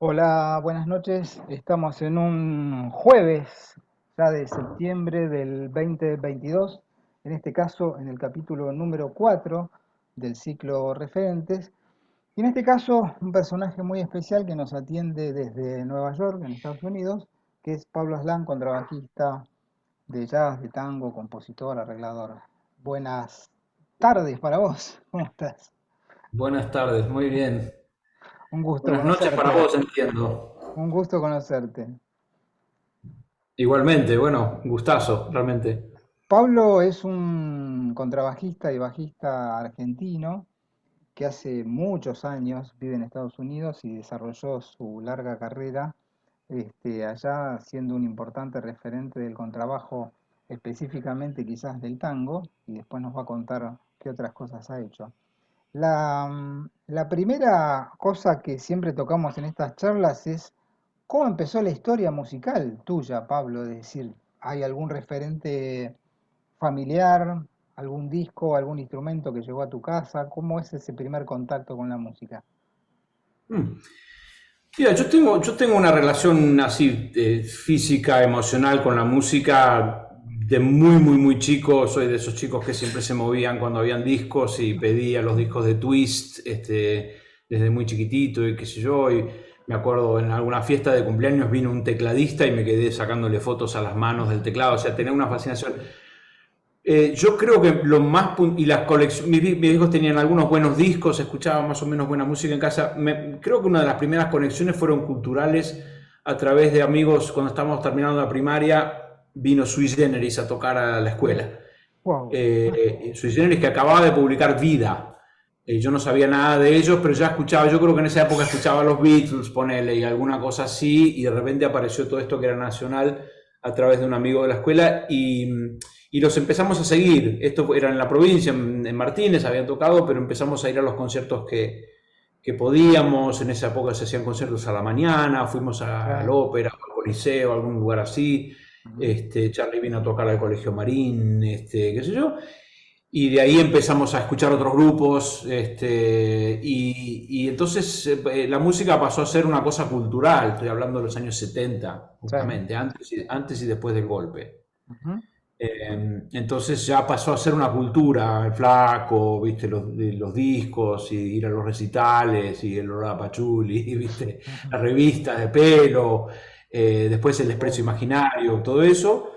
Hola, buenas noches. Estamos en un jueves ya de septiembre del 2022, en este caso en el capítulo número 4 del ciclo Referentes. Y en este caso un personaje muy especial que nos atiende desde Nueva York, en Estados Unidos, que es Pablo Aslan, contrabajista de jazz, de tango, compositor, arreglador. Buenas tardes para vos, ¿cómo estás? Buenas tardes, muy bien. Un gusto Buenas noches para conocerte, vos, entiendo. un gusto conocerte. Igualmente, bueno, gustazo, realmente. Pablo es un contrabajista y bajista argentino que hace muchos años vive en Estados Unidos y desarrolló su larga carrera allá, siendo un importante referente del contrabajo, específicamente quizás del tango, y después nos va a contar qué otras cosas ha hecho. La primera cosa que siempre tocamos en estas charlas es cómo empezó la historia musical tuya, Pablo, es decir, ¿hay algún referente familiar, algún disco, algún instrumento que llegó a tu casa? ¿Cómo es ese primer contacto con la música? Mm. Mira, yo tengo una relación así física, emocional con la música de muy chico. Soy de esos chicos que siempre se movían cuando habían discos y pedía los discos de Twist, desde muy chiquitito y qué sé yo. Y me acuerdo en alguna fiesta de cumpleaños vino un tecladista y me quedé sacándole fotos a las manos del teclado. O sea, tenía una fascinación. Yo creo que lo más y las colecciones, mis hijos tenían algunos buenos discos, escuchaban más o menos buena música en casa. Creo que una de las primeras conexiones fueron culturales a través de amigos. Cuando estábamos terminando la primaria, vino Sui Generis a tocar a la escuela. Wow. Sui Generis, que acababa de publicar Vida. Yo no sabía nada de ellos, pero ya escuchaba. Yo creo que en esa época escuchaba los Beatles, ponele, y alguna cosa así, y de repente apareció todo esto que era nacional a través de un amigo de la escuela, y los empezamos a seguir. Esto era en la provincia, en Martínez, habían tocado, pero empezamos a ir a los conciertos que podíamos. En esa época se hacían conciertos a la mañana, fuimos al Claro. ópera, al Coliseo, a algún lugar así. Ujú. Charlie vino a tocar al Colegio Marín, qué sé yo. Y de ahí empezamos a escuchar otros grupos, y entonces la música pasó a ser una cosa cultural. Estoy hablando de los años 70 Sí. justamente, antes y después del golpe. Ujú. Entonces ya pasó a ser una cultura, el flaco, viste, los discos, y ir a los recitales, y el olor a pachuli, viste, Ujú. las revistas de pelo, después el Sí. Expreso Imaginario, todo eso.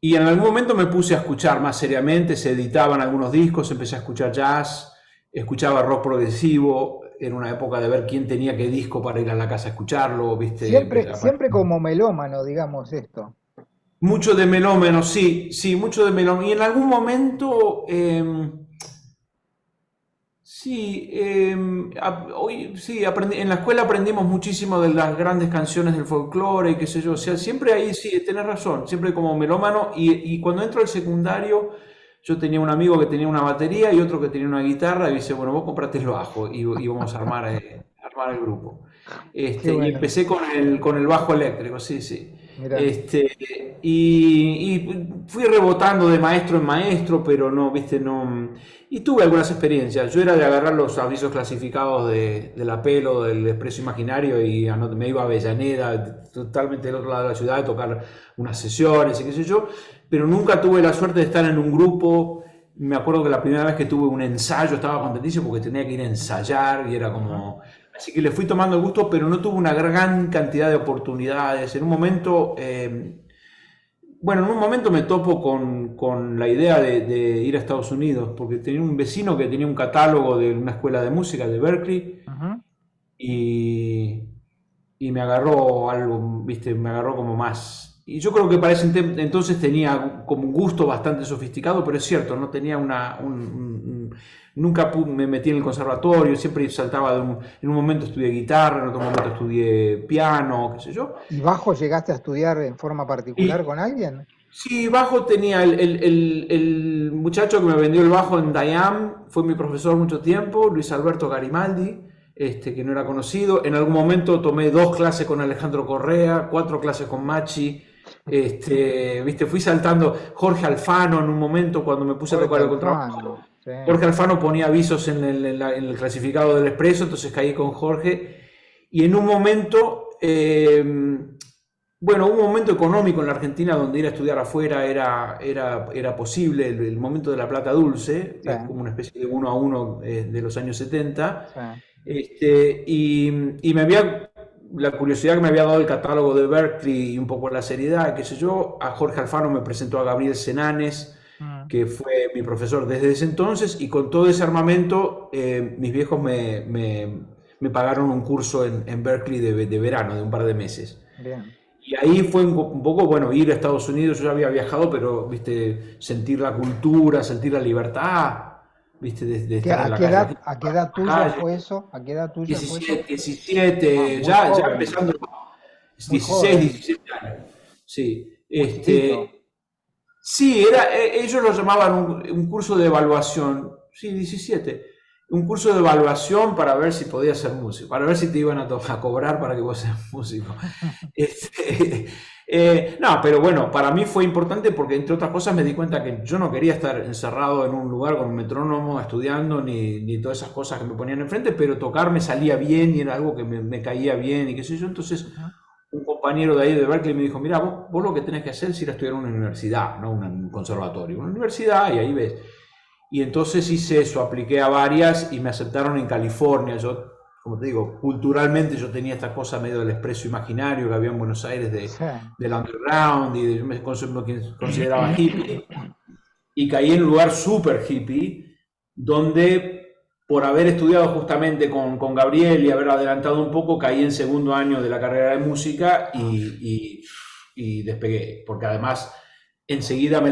Y en algún momento me puse a escuchar más seriamente, se editaban algunos discos, empecé a escuchar jazz, escuchaba rock progresivo, en una época de ver quién tenía qué disco para ir a la casa a escucharlo, viste. Siempre como melómano, digamos esto. Mucho de melómeno, sí, sí, mucho de melómeno. Y en algún momento, sí, hoy sí, en la escuela aprendimos muchísimo de las grandes canciones del folclore y qué sé yo. O sea, siempre ahí sí, tenés razón, siempre como melómano. Y cuando entro al secundario, yo tenía un amigo que tenía una batería y otro que tenía una guitarra, y dice, bueno, vos comprate el bajo y vamos a armar el grupo. Qué Y bueno. empecé con el bajo eléctrico, sí, sí. Mira. Este, y fui rebotando de maestro en maestro, pero no, viste, no. Y tuve algunas experiencias. Yo era de agarrar los avisos clasificados de la Pelo, del Expreso Imaginario, y me iba a Avellaneda, totalmente del otro lado de la ciudad, a tocar unas sesiones y qué sé yo, pero nunca tuve la suerte de estar en un grupo. Me acuerdo que la primera vez que tuve un ensayo estaba contentísimo porque tenía que ir a ensayar y era Ujú. como. Así que le fui tomando el gusto, pero no tuve una gran cantidad de oportunidades. En un momento me topo con la idea de ir a Estados Unidos, porque tenía un vecino que tenía un catálogo de una escuela de música de Berkeley, Ujú. y, y me agarró algo, viste, me agarró como más. Y yo creo que para ese entonces tenía como un gusto bastante sofisticado, pero es cierto, no tenía nunca me metí en el conservatorio, siempre saltaba en un momento estudié guitarra, en otro momento estudié piano, qué sé yo. ¿Y bajo llegaste a estudiar en forma particular Y con alguien? sí, bajo tenía el muchacho que me vendió el bajo en Dayam, fue mi profesor mucho tiempo, Luis Alberto Garimaldi, que no era conocido. En algún momento tomé 2 clases con Alejandro Correa, 4 clases con Machi. Viste, fui saltando. Jorge Alfano en un momento cuando me puse a Jorge tocar el contrabajo. Alfano. Sí. Jorge Alfano ponía avisos en el clasificado del Expreso, entonces caí con Jorge. Y en un momento, bueno, un momento económico en la Argentina donde ir a estudiar afuera era posible, el momento de la plata dulce, Sí, es como una especie de uno a uno de los años 70. sí. Y me había, la curiosidad que me había dado el catálogo de Berkeley y un poco la seriedad, qué sé yo, a Jorge Alfano me presentó a Gabriel Senanes, Mm, que fue mi profesor desde ese entonces, y con todo ese armamento, mis viejos me pagaron un curso en Berkeley de verano, de un par de meses. bien. Y ahí fue un poco, bueno, ir a Estados Unidos, yo ya había viajado, pero, viste, sentir la cultura, sentir la libertad, viste, de estar en la calle, la gente A qué edad en la tuya calle. fue eso? ¿A qué edad tuya fue eso? 17, Ah, 17, muy ya joven, empezando, muy 16, joven, 17 años. Sí, muy chiquito. sí, ellos lo llamaban un curso de evaluación, sí, 17, un curso de evaluación para ver si podías ser músico, para ver si te iban a cobrar para que vos seas músico. Este, no, pero bueno, para mí fue importante porque entre otras cosas me di cuenta que yo no quería estar encerrado en un lugar con un metrónomo estudiando ni todas esas cosas que me ponían enfrente, pero tocar me salía bien y era algo que me caía bien y qué sé yo. Entonces Ujú. un compañero de ahí de Berkeley me dijo, mira, vos lo que tenés que hacer es ir a estudiar a una universidad, no un conservatorio, una universidad y ahí ves. Y entonces hice eso, apliqué a varias y me aceptaron en California. Yo, como te digo, culturalmente yo tenía esta cosa medio del expreso imaginario que había en Buenos Aires Sí. del underground y yo me consideraba hippie y caí en un lugar súper hippie donde por haber estudiado justamente con Gabriel y haber adelantado un poco, caí en segundo año de la carrera de música y despegué, porque además enseguida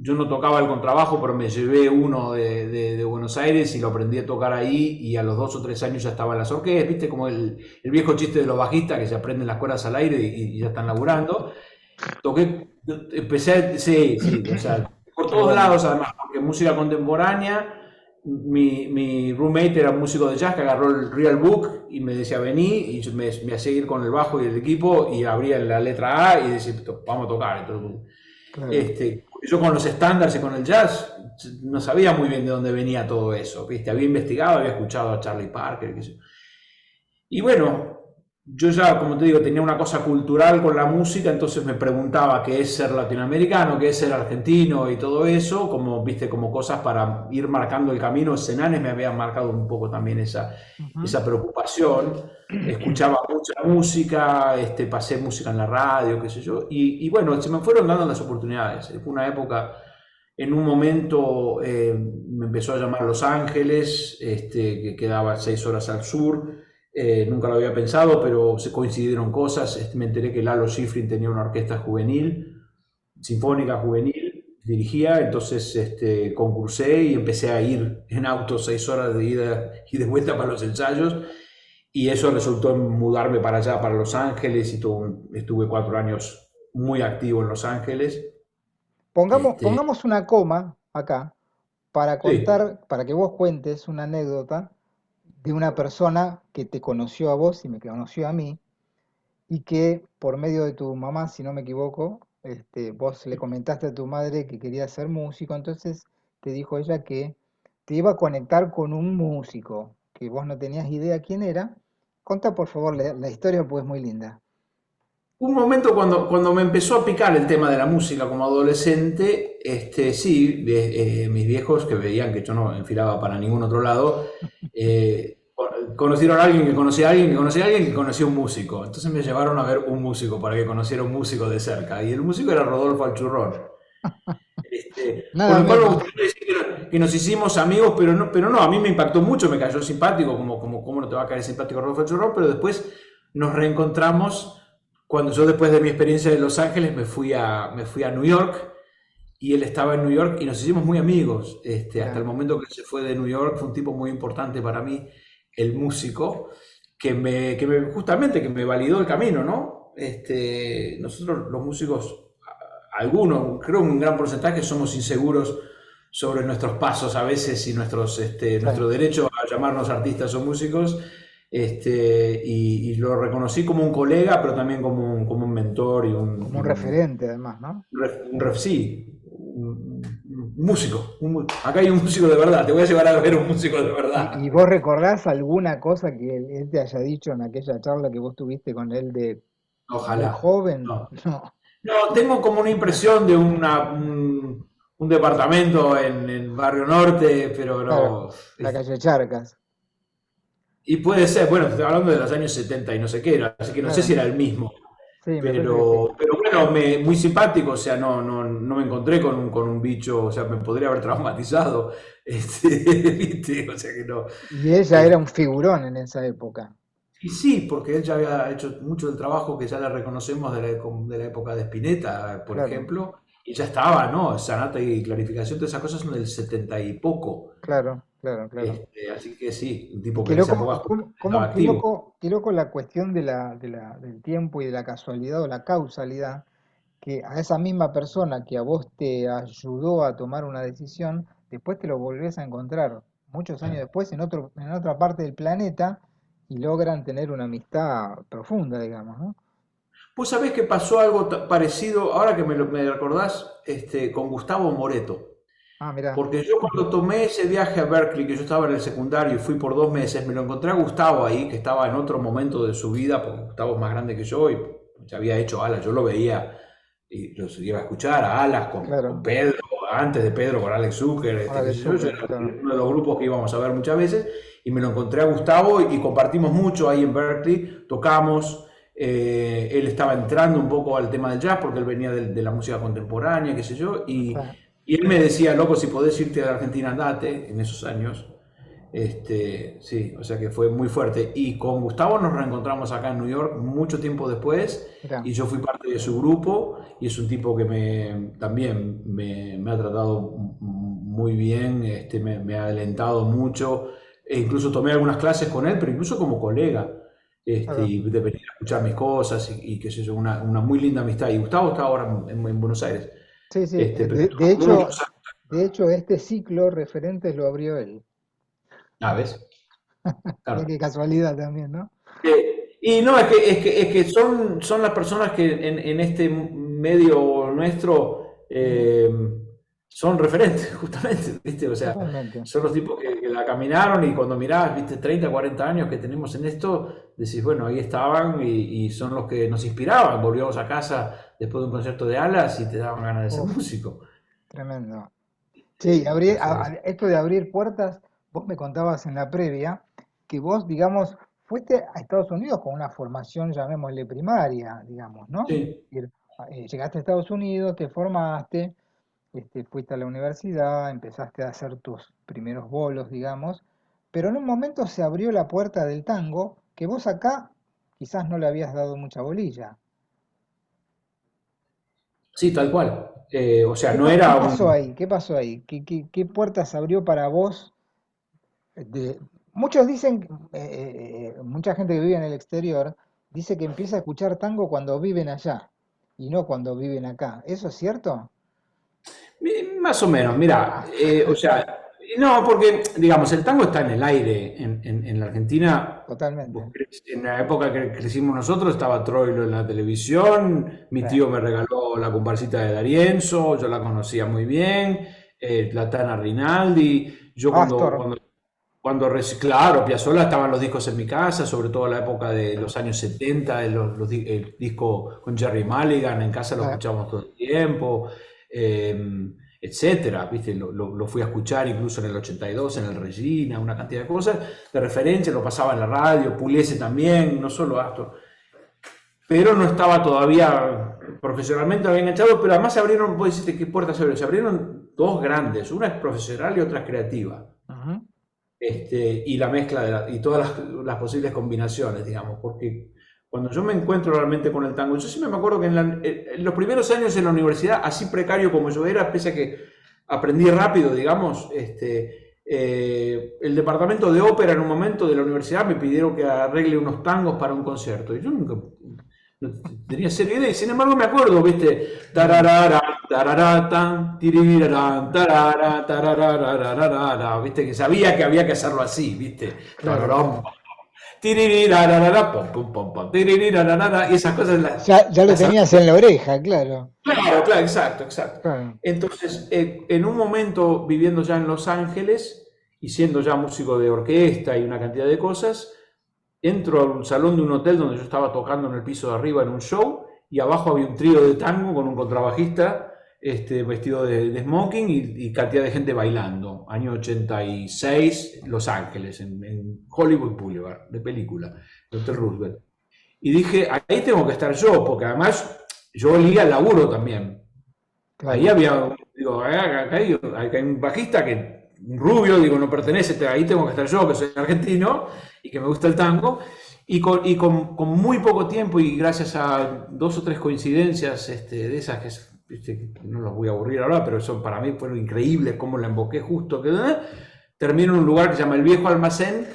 yo no tocaba el contrabajo, pero me llevé uno de Buenos Aires y lo aprendí a tocar ahí y a los 2 o 3 años ya estaba en las orquestas, viste como el viejo chiste de los bajistas que se aprenden las cuerdas al aire y ya están laburando. Toqué, empecé, sí, sí, o sea, por Qué todos bueno. lados además, porque música contemporánea, mi roommate era un músico de jazz que agarró el real book y me decía vení y me hacía ir con el bajo y el equipo y abría la letra A y decía vamos a tocar. Entonces, Claro. yo con los estándares y con el jazz no sabía muy bien de dónde venía todo eso, ¿viste? Había investigado, había escuchado a Charlie Parker, qué sé yo. Y bueno, yo ya, como te digo, tenía una cosa cultural con la música, entonces me preguntaba qué es ser latinoamericano, qué es ser argentino y todo eso, como, viste, como cosas para ir marcando el camino. Senanes me había marcado un poco también Ujú. esa preocupación. Escuchaba mucha música, pasé música en la radio, qué sé yo, y bueno, se me fueron dando las oportunidades. Fue una época, en un momento me empezó a llamar Los Ángeles, que quedaba 6 horas al sur. Nunca lo había pensado, pero se coincidieron cosas. Me enteré que Lalo Schifrin tenía una orquesta juvenil, sinfónica juvenil, dirigía, entonces concursé y empecé a ir en auto 6 horas de ida y de vuelta para los ensayos. Y eso resultó en mudarme para allá, para Los Ángeles, y estuve 4 años muy activo en Los Ángeles. Este, Pongamos una coma acá para sí, contar, para que vos cuentes una anécdota de una persona que te conoció a vos y me conoció a mí, y que por medio de tu mamá, si no me equivoco, vos le comentaste a tu madre que quería ser músico, entonces te dijo ella que te iba a conectar con un músico, que vos no tenías idea quién era. Contá por favor la historia, pues es muy linda. un momento cuando me empezó a picar el tema de la música como adolescente, sí, mis viejos que veían que yo no enfilaba para ningún otro lado, conocieron a alguien que conocía a alguien que conocía a alguien que conocía a un músico. Entonces me llevaron a ver un músico para que conociera un músico de cerca. Y el músico era Rodolfo Alchurrón. Con Nada el cual me menos. gustaría decir que nos hicimos amigos, pero no, a mí me impactó mucho, me cayó simpático, cómo no te va a caer simpático Rodolfo Churrón, pero después nos reencontramos cuando yo después de mi experiencia de Los Ángeles me fui a New York y él estaba en New York y nos hicimos muy amigos. Hasta el Claro. momento que se fue de New York fue un tipo muy importante para mí, el músico, justamente que me validó el camino, ¿no? Nosotros los músicos, algunos, creo un gran porcentaje, somos inseguros sobre nuestros pasos a veces y Sí, nuestro derecho a llamarnos artistas o músicos. Y lo reconocí como un colega, pero también como un mentor y como un referente además, ¿no? sí, músico. Acá hay un músico de verdad, te voy a llevar a ver un músico de ¿Y verdad. vos recordás alguna cosa que él te haya dicho en aquella charla que vos tuviste con él de muy Ojalá. joven? No. No, No, tengo como una impresión de un departamento en Barrio Norte, pero claro, no. la calle Charcas, Y puede ser, bueno, estoy hablando de los años 70 y no sé qué era, así que no sé si claro. era el mismo. Sí, me parece que sí. Pero bueno, muy simpático, o sea, no me encontré con un bicho, o sea, me podría haber traumatizado, ¿viste? O sea que no. Y ella era eh, un figurón en esa época. y sí, porque él ya había hecho mucho del trabajo que ya le reconocemos de la época de Spinetta, por Claro, ejemplo, y ya estaba, ¿no? Sanata y Clarificación, todas esas cosas son del 70 y poco. claro, claro, claro. Así que sí, un Y tipo que qué en esa loco, época estaba activo. qué loco la cuestión del tiempo y de la casualidad o la causalidad, que a esa misma persona que a vos te ayudó a tomar una decisión, después te lo volvés a encontrar muchos años después en otra parte del planeta y logran tener una amistad profunda, digamos, ¿no? Vos sabés que pasó algo parecido, ahora que me recordás, con Gustavo Moreto. Ah, mirá, Porque yo cuando tomé ese viaje a Berkeley, que yo estaba en el secundario y fui por 2 meses, me lo encontré a Gustavo ahí, que estaba en otro momento de su vida, porque Gustavo es más grande que yo y ya había hecho Alas. Yo lo veía y los iba a escuchar a Alas con claro, Pedro, antes de Pedro con Alex Zucker, ahora qué de sé yo Zucker, era claro. uno de los grupos que íbamos a ver muchas veces y me lo encontré a Gustavo y compartimos mucho ahí en Berkeley, tocamos. Él estaba entrando un poco al tema del jazz porque él venía de la música contemporánea, qué sé yo, Ah, y él me decía, loco, si podés irte a la Argentina, andate, en esos años. Sí, o sea que fue muy fuerte. Y con Gustavo nos reencontramos acá en New York mucho tiempo después mirá, y yo fui parte de su grupo y es un tipo que también me ha tratado muy bien, me ha alentado mucho e incluso tomé algunas clases con él, pero incluso como colega. claro. Y de venir a escuchar mis cosas y qué sé yo, una muy linda amistad. Y Gustavo está ahora en Buenos Aires. Sí, sí, Pero muchos de hecho este ciclo referentes lo abrió él. aves, Mira claro. qué casualidad también, ¿no? Y no, es que son las personas que en este medio nuestro Mm, son referentes, justamente, ¿viste? O sea, totalmente. son los tipos que la caminaron y cuando mirás, ¿viste? 30, 40 años que tenemos en esto, decís, bueno, ahí estaban y son los que nos inspiraban. Volvíamos a casa después de un concierto de Alas y te daban ganas de ser Uf, músico. tremendo. Sí, Entonces, esto de abrir puertas, vos me contabas en la previa que vos, digamos, fuiste a Estados Unidos con una formación, llamémosle primaria, digamos, ¿no? sí. Es decir, llegaste a Estados Unidos, te formaste, fuiste a la universidad, empezaste a hacer tus primeros bolos, digamos, pero en un momento se abrió la puerta del tango que vos acá quizás no le habías dado mucha bolilla. Sí, tal cual. O sea, no Qué era pasó un... ahí? ¿Qué pasó ahí? Qué puertas abrió para vos? Muchos dicen, mucha gente que vive en el exterior dice que empieza a escuchar tango cuando viven allá y no cuando viven acá. ¿Eso es cierto? Más o menos, mira, o sea, no, porque, digamos, el tango está en el aire. En la Argentina, Totalmente. en la época que crecimos nosotros, estaba Troilo en la televisión, mi Sí. tío me regaló la comparsita de D'Arienzo, yo la conocía muy bien, la Tana Rinaldi, yo Astor. claro, Piazzolla estaban los discos en mi casa, sobre todo en la época de los años 70, el disco con Jerry Mulligan, en casa lo Sí. escuchábamos todo el tiempo, etcétera, ¿viste? Lo fui a escuchar incluso en el 82, en el Regina, una cantidad de cosas de referencia, lo pasaba en la radio, Pugliese también, no solo Astor, pero no estaba todavía profesionalmente bien enganchado, pero además se abrieron, vos decís, ¿qué puertas se abrieron? Se abrieron dos grandes, una es profesional y otra es creativa. Ujú. Y la mezcla y todas las posibles combinaciones, digamos, porque cuando yo me encuentro realmente con el tango, yo siempre me acuerdo que en los primeros años en la universidad, así precario como yo era, pese a que aprendí rápido, digamos, el departamento de ópera en un momento de la universidad me pidieron que arregle unos tangos para un concierto, y yo nunca no tenía serio idea, y sin embargo me acuerdo, ¿viste? Mm, Tararara, tararara, tan, tirirarán, tarara, tarararararara, ¿viste? Que sabía que había que hacerlo así, ¿viste? claro, Tararón, claro. tiririrararara, pom, pom, pom, pom, tiririrararara, y esas cosas Ya lo las tenías en la oreja, claro. claro, claro, exacto, exacto. Claro. Entonces, en un momento viviendo ya en Los Ángeles y siendo ya músico de orquesta y una cantidad de cosas, entro a un salón de un hotel donde yo estaba tocando en el piso de arriba en un show y abajo había un trío de tango con un contrabajista vestido de smoking y cantidad de gente bailando. Año 86, Los Ángeles, en Hollywood Boulevard, de película, de Hotel Roosevelt. Y dije, ahí tengo que estar yo, porque además yo olía al laburo también. Ahí Claro. había, digo, acá hay un bajista que, un rubio, digo, no pertenece, ahí tengo que estar yo, que soy argentino y que me gusta el tango. Con muy poco tiempo y gracias a dos o tres coincidencias de esas que no los voy a aburrir ahora, pero son para mí fueron increíbles, cómo la invoqué justo, termino en un lugar que se llama El Viejo Almacén,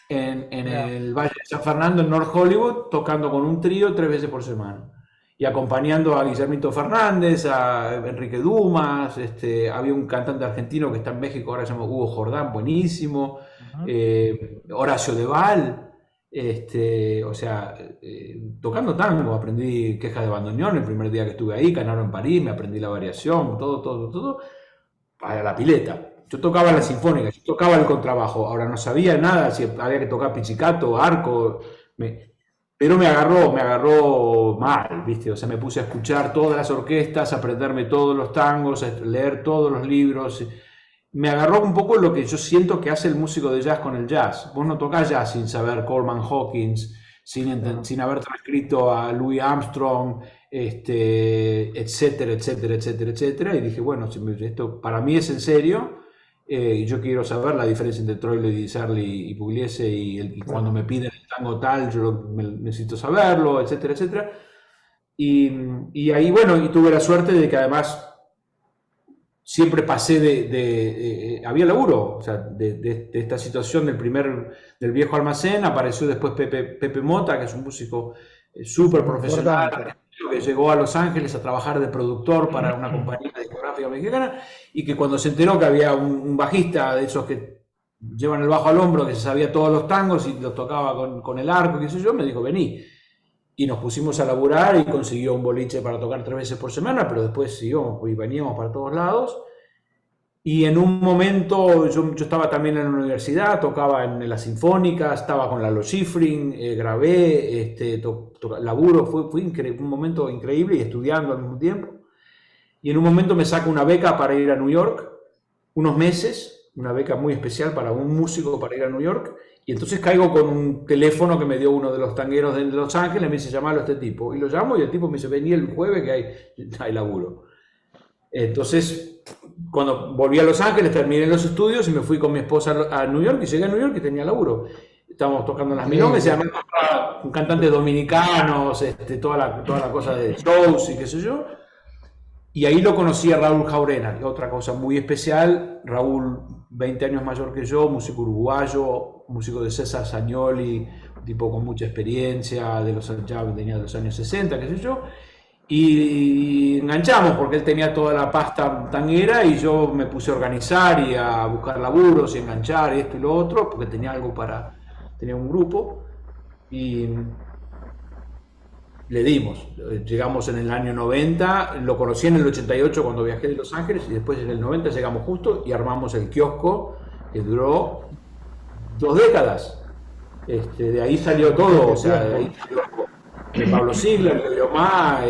en Mirá. el Valle de San Fernando, en North Hollywood, tocando con un trío 3 veces por semana y acompañando a Guillermito Fernández, a Enrique Dumas, había un cantante argentino que está en México, ahora se llama Hugo Jordán, buenísimo, Ujú. Horacio Deval, o sea, tocando tango, aprendí Quejas de Bandoneón el primer día que estuve ahí, Canaro en París, me aprendí la variación, todo, todo, todo, para la pileta. Yo tocaba la sinfónica, yo tocaba el contrabajo, ahora no sabía nada, si había que tocar pizzicato, arco, pero me agarró mal, ¿viste? O sea, me puse a escuchar todas las orquestas, a aprenderme todos los tangos, a leer todos los libros. Me agarró un poco lo que yo siento que hace el músico de jazz con el jazz. Vos no tocás jazz sin saber Coleman Hawkins, Claro. sin haber transcrito a Louis Armstrong, etcétera, etcétera, etcétera, etcétera. Y dije, bueno, si esto para mí es en serio, yo quiero saber la diferencia entre Troilo y Sarli y Pugliese y cuando Claro. me piden el tango tal, necesito saberlo, etcétera, etcétera. Y, y ahí, bueno, y tuve la suerte de que además siempre pasé había laburo, o sea, de esta situación del viejo almacén, apareció después Pepe Mota, que es un músico súper Muy profesional, importante. que llegó a Los Ángeles a trabajar de productor para una compañía discográfica mexicana, y que cuando se enteró que había un bajista de esos que llevan el bajo al hombro, que se sabía todos los tangos y los tocaba con el arco, qué sé yo, me dijo, vení. Y nos pusimos a laburar y consiguió un boliche para tocar 3 veces por semana, pero después íbamos y veníamos para todos lados. Y en un momento yo estaba también en la universidad, tocaba en la Sinfónica, estaba con Lalo Schifrin, grabé, laburo, fue un momento increíble y estudiando al mismo tiempo. Y en un momento me saca una beca para ir a New York, unos meses, una beca muy especial para un músico para ir a New York. Y entonces caigo con un teléfono que me dio uno de los tangueros de Los Ángeles, me dice, llamalo a este tipo. Y lo llamo y el tipo me dice, vení el jueves que hay laburo. Entonces, cuando volví a Los Ángeles, terminé los estudios y me fui con mi esposa a New York y llegué a New York y tenía laburo. Estábamos tocando en las Qué, milongas y qué- además un cantante dominicanos, toda la cosa de shows y qué sé yo. Y ahí lo conocí a Raúl Jaurena, que otra cosa muy especial. Raúl, 20 años mayor que yo, músico uruguayo, músico de César Sagnoli, un tipo con mucha experiencia, ya venía de los años 60, qué sé yo. Y enganchamos porque él tenía toda la pasta tanguera y yo me puse a organizar y a buscar laburos y enganchar y esto y lo otro, porque tenía un grupo y le dimos. Llegamos en el año 90, lo conocí en el 88 cuando viajé de Los Ángeles y después en el 90 llegamos justo y armamos el kiosco que duró 2 décadas. De ahí salió todo, o qué sea, de tiempo. ahí salió de Pablo Ziegler, de Omar,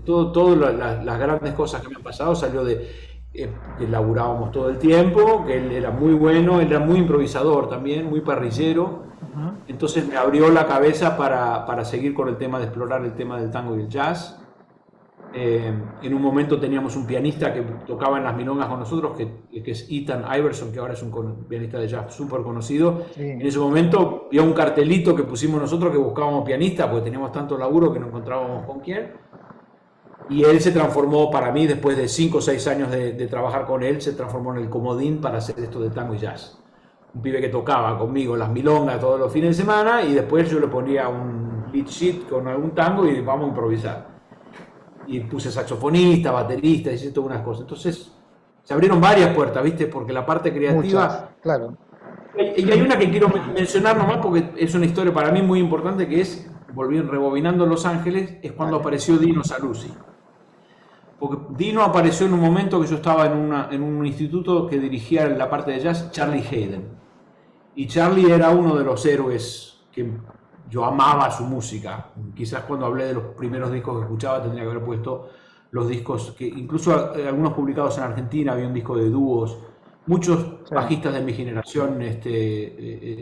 todo las grandes cosas que me han pasado salió de que laburábamos todo el tiempo, que él era muy bueno, él era muy improvisador también, muy parrillero, Ujú. entonces me abrió la cabeza para seguir con el tema de explorar el tema del tango y el jazz. En un momento teníamos un pianista que tocaba en las milongas con nosotros, que es Ethan Iverson, que ahora es un pianista de jazz súper conocido. En Sí. ese momento vio un cartelito que pusimos nosotros que buscábamos pianista, porque teníamos tanto laburo que no encontrábamos con quién. Y él se transformó para mí, después de 5 o 6 años de trabajar con él, se transformó en el comodín para hacer esto de tango y jazz. Un pibe que tocaba conmigo las milongas todos los fines de semana y después yo le ponía un lead sheet con algún tango y vamos a improvisar. Y puse saxofonista, baterista, hice todas unas cosas. Entonces se abrieron varias puertas, ¿viste? Porque la parte Muchas, creativa claro. Y hay una que quiero mencionar nomás porque es una historia para mí muy importante que es, rebobinando Los Ángeles, es cuando Dale. apareció Dino Saluzzi. Porque Dino apareció en un momento que yo estaba en un instituto que dirigía la parte de jazz, Charlie Hayden. Y Charlie era uno de los héroes que yo amaba su música. Quizás cuando hablé de los primeros discos que escuchaba tendría que haber puesto los discos, que incluso algunos publicados en Argentina, había un disco de dúos. Muchos Sí, bajistas de mi generación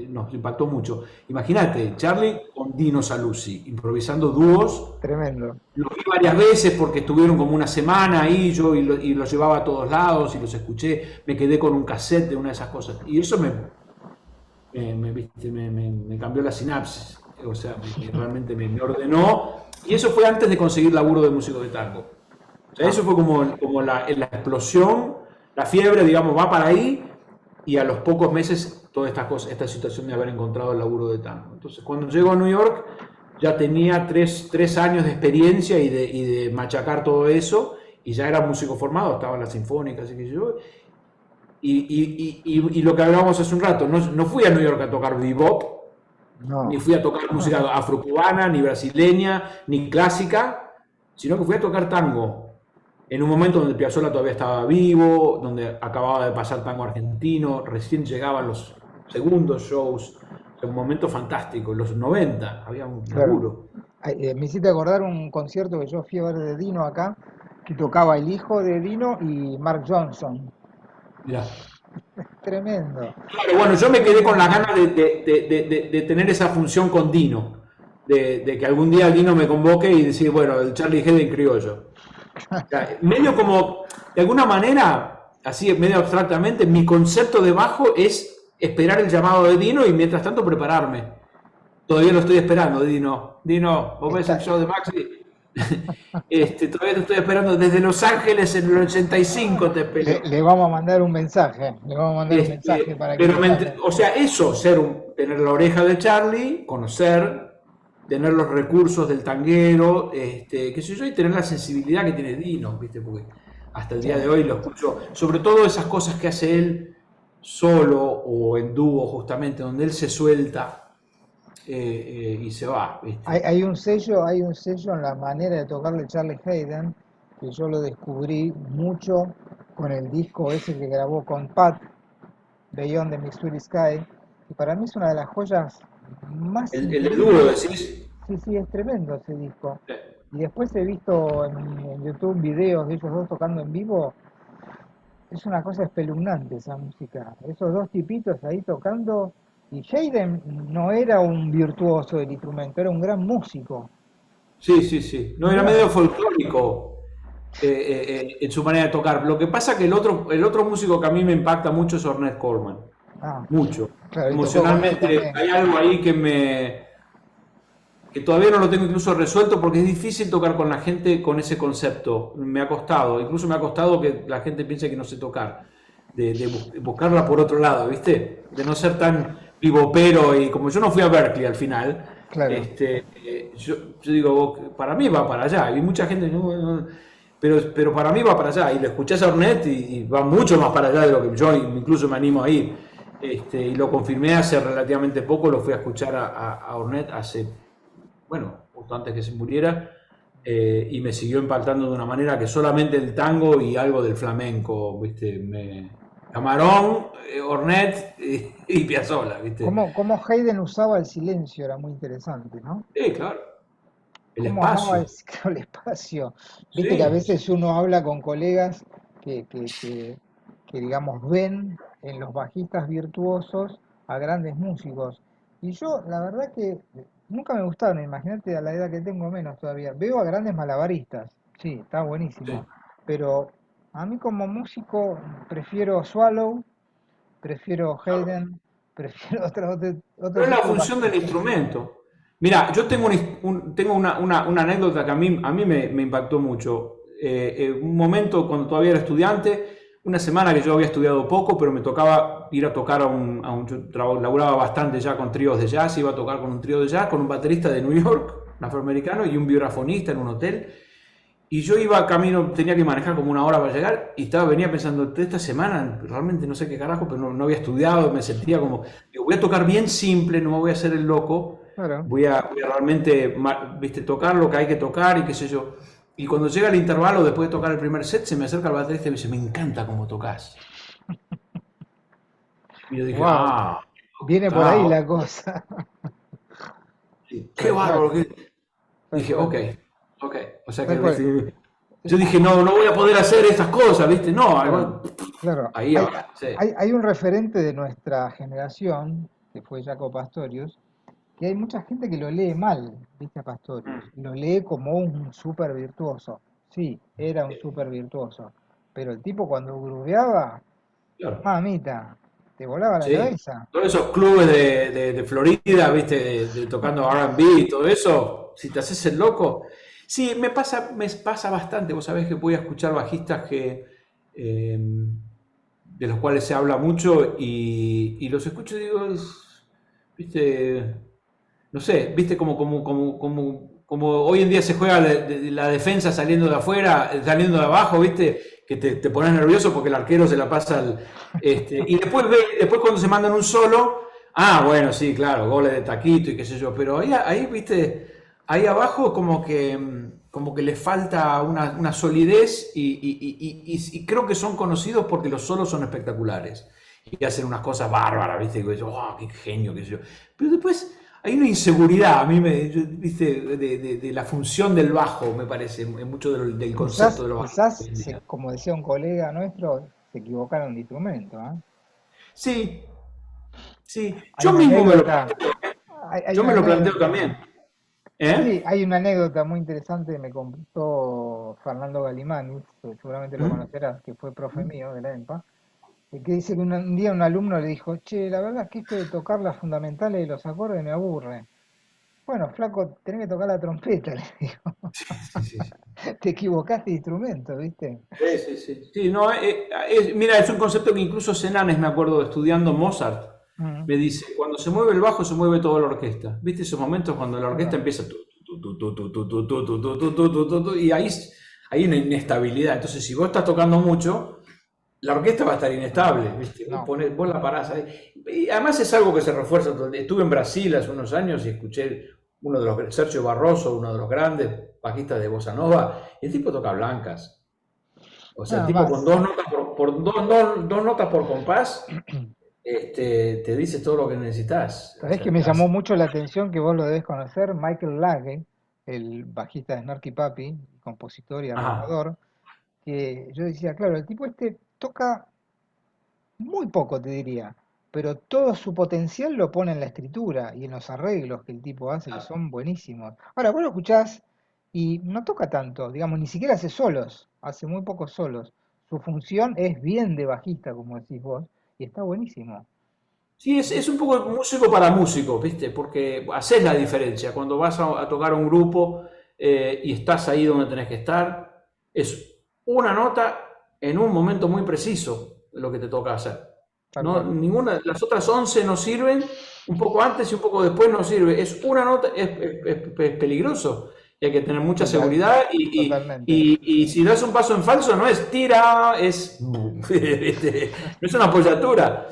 nos impactó mucho. Imagínate, Charlie con Dino Saluzzi, improvisando dúos. tremendo. Los vi varias veces porque estuvieron como una semana ahí yo y los llevaba a todos lados y los escuché. Me quedé con un cassette de una de esas cosas. Y eso me cambió la sinapsis, o sea, realmente me ordenó, y eso fue antes de conseguir laburo de músico de tango. O sea, eso fue como la explosión, la fiebre, digamos, va para ahí, y a los pocos meses toda esta situación de haber encontrado el laburo de tango. Entonces, cuando llego a New York, ya tenía tres años de experiencia y de machacar todo eso, y ya era músico formado, estaba en la Sinfónica, así que yo, y lo que hablábamos hace un rato, no fui a New York a tocar bebop, ni No, fui a tocar música afrocubana, ni brasileña, ni clásica, sino que fui a tocar tango. En un momento donde Piazzolla todavía estaba vivo, donde acababa de pasar tango argentino, recién llegaban los segundos shows, un momento fantástico, en los 90 había un claro. laburo. Ay, me hiciste acordar un concierto que yo fui a ver de Dino acá, que tocaba el hijo de Dino y Mark Johnson. Mirá. Tremendo. Claro, bueno, yo me quedé con las ganas de tener esa función con Dino, de que algún día Dino me convoque y decir, bueno, el Charlie Hayden criollo. O sea, medio como, de alguna manera, así medio abstractamente, mi concepto de bajo es esperar el llamado de Dino y mientras tanto prepararme. Todavía lo estoy esperando, Dino. Dino, vos ves el Está, show de Maxi. Todavía te estoy esperando desde Los Ángeles en el 85 te espero. le vamos a mandar un mensaje, le vamos a mandar un mensaje para que Pero te llame. o sea, eso, tener la oreja de Charlie, conocer, tener los recursos del tanguero, qué sé yo, y tener la sensibilidad que tiene Dino, ¿viste? Porque hasta el Sí. día de hoy lo escucho, sobre todo esas cosas que hace él solo o en dúo, justamente, donde él se suelta y se va, ¿viste? Hay un sello en la manera de tocarle Charlie Hayden, que yo lo descubrí mucho con el disco ese que grabó con Pat, Beyond the Missouri Sky, y para mí es una de las joyas más El del dúo, increíbles. decís. Sí, sí, es tremendo ese disco. Y después he visto en YouTube videos de ellos dos tocando en vivo. Es una cosa espeluznante esa música. Esos dos tipitos ahí tocando. Y Hayden no era un virtuoso del instrumento, era un gran músico. Sí, sí, sí. No, era Mirá. medio folclórico en su manera de tocar. Lo que pasa que el otro músico que a mí me impacta mucho es Ornette Coleman. Ah, Mucho. claro, y tocó con él Emocionalmente también. hay algo ahí que todavía no lo tengo incluso resuelto porque es difícil tocar con la gente con ese concepto. Me ha costado, incluso me ha costado que la gente piense que no sé tocar, de buscarla por otro lado, ¿viste? De no ser tan pivopero y como yo no fui a Berkeley al final, Claro. yo digo, para mí va para allá. Y mucha gente, no, no, pero para mí va para allá. Y lo escuchás a Ornette y va mucho más para allá de lo que yo incluso me animo a ir. Y lo confirmé hace relativamente poco, lo fui a escuchar a Ornette bueno, justo antes que se muriera, y me siguió impactando de una manera que solamente el tango y algo del flamenco, ¿viste? Camarón, Ornette y Piazzolla, ¿viste? Cómo Haydn usaba el silencio era muy interesante, ¿no? Sí, claro, el Cómo amaba espacio, el espacio. Viste que a sí, veces uno habla con colegas que, que, que, que, digamos, ven en los bajistas virtuosos a grandes músicos. Y yo, la verdad que nunca me gustaron, imagínate a la edad que tengo menos todavía. Veo a grandes malabaristas, sí, está buenísimo. sí. Pero a mí como músico prefiero Swallow, prefiero Haydn, prefiero otro Pero es la tipo de función del bajista. instrumento. Mira, yo tengo una anécdota que a mí me impactó mucho. Un momento cuando todavía era estudiante, una semana que yo había estudiado poco, pero me tocaba ir a tocar yo laburaba bastante ya con tríos de jazz, iba a tocar con un trío de jazz, con un baterista de New York, un afroamericano, y un vibrafonista en un hotel. Y yo iba camino, tenía que manejar como una hora para llegar y venía pensando, esta semana realmente no sé qué carajo, pero no había estudiado, me sentía como, digo, voy a tocar bien simple, no me voy a hacer el loco, Claro. voy a realmente, viste, tocar lo que hay que tocar y qué sé yo. Y cuando llega el intervalo, después de tocar el primer set, se me acerca el baterista y me dice, me encanta cómo tocas. Y yo dije, Wow. Viene por ahí la cosa. qué Tal bárbaro. cual, tal Dije, ok, cual, ok. O sea que tal cual. yo dije, no, no voy a poder hacer estas cosas, ¿viste? No, Claro, claro. ahí Hay, va, sí. hay un referente de nuestra generación, que fue Jaco Pastorius, que hay mucha gente que lo lee mal, ¿viste? A Pastorius. Mm, Lo lee como un súper virtuoso. Sí, era un súper virtuoso. Pero el tipo cuando grubeaba, claro. mamita, te volaba la Sí. cabeza. Todos esos clubes de Florida, ¿viste? De tocando R&B y todo eso, si te haces el loco. Sí, me pasa bastante. Vos sabés que voy a escuchar bajistas de los cuales se habla mucho y los escucho y digo, ¿viste? No sé, viste como hoy en día se juega la defensa saliendo de afuera, saliendo de abajo, viste, que te pones nervioso porque el arquero se la pasa y después cuando se mandan un solo, bueno, sí, claro, goles de taquito y qué sé yo, pero ahí viste, ahí abajo como que les falta una solidez y creo que son conocidos porque los solos son espectaculares y hacen unas cosas bárbaras, viste, y yo, qué genio, qué sé yo. Pero después hay una inseguridad, a mí viste, de la función del bajo, me parece, en mucho del concepto Quizás, de los bajos hoy quizás, en día. como decía un colega nuestro, se equivocaron de instrumento, ¿ah? Sí, sí, Hay una anécdota, hay yo una me lo planteo anécdota. también. Sí, ¿Eh? hay una anécdota muy interesante que me contó Fernando Galimani, que seguramente lo ¿Mm? conocerás, que fue profe mío de la EMPA, que dice que un día un alumno le dijo, che, la verdad es que esto de tocar las fundamentales de los acordes me aburre. Bueno, flaco, tenés que tocar la trompeta, le dijo. Sí, sí, sí. Te equivocaste de instrumento, ¿viste? Sí, sí, sí. Sí, no, mira, es un concepto que incluso Senanes, me acuerdo, estudiando Mozart, Mm, me dice, cuando se mueve el bajo, se mueve toda la orquesta. ¿Viste esos momentos cuando la orquesta claro. empieza y ahí hay una inestabilidad? Entonces, si vos estás tocando mucho, la orquesta va a estar inestable, ¿viste? No, Vos la parás ahí. Y además es algo que se refuerza todo el día. Estuve en Brasil hace unos años y escuché Sergio Barroso, uno de los grandes bajistas de Bossa Nova, y el tipo toca blancas. O sea, el nada tipo con más. dos notas dos notas por compás, te dice todo lo que necesitas. O Sabés que sea, me llamó mucho la atención que vos lo debes conocer, Michael Lage, el bajista de Snarky Puppy, compositor y ajá. arreglador, que yo decía, claro, el tipo este toca muy poco, te diría, pero todo su potencial lo pone en la escritura y en los arreglos que el tipo hace, que son buenísimos. Ahora, vos lo escuchás y no toca tanto, digamos, ni siquiera hace solos, hace muy pocos solos. Su función es bien de bajista, como decís vos, y está buenísimo. Sí, es un poco músico para músico, ¿viste? Porque haces la diferencia. Cuando vas a tocar a un grupo y estás ahí donde tenés que estar, es una nota en un momento muy preciso lo que te toca hacer. Tal No, cual. las otras 11 no sirven, un poco antes y un poco después no sirve. Es una nota, es peligroso y hay que tener mucha Total, seguridad totalmente. y si das un paso en falso no es tira, ¿viste? No es una apoyatura,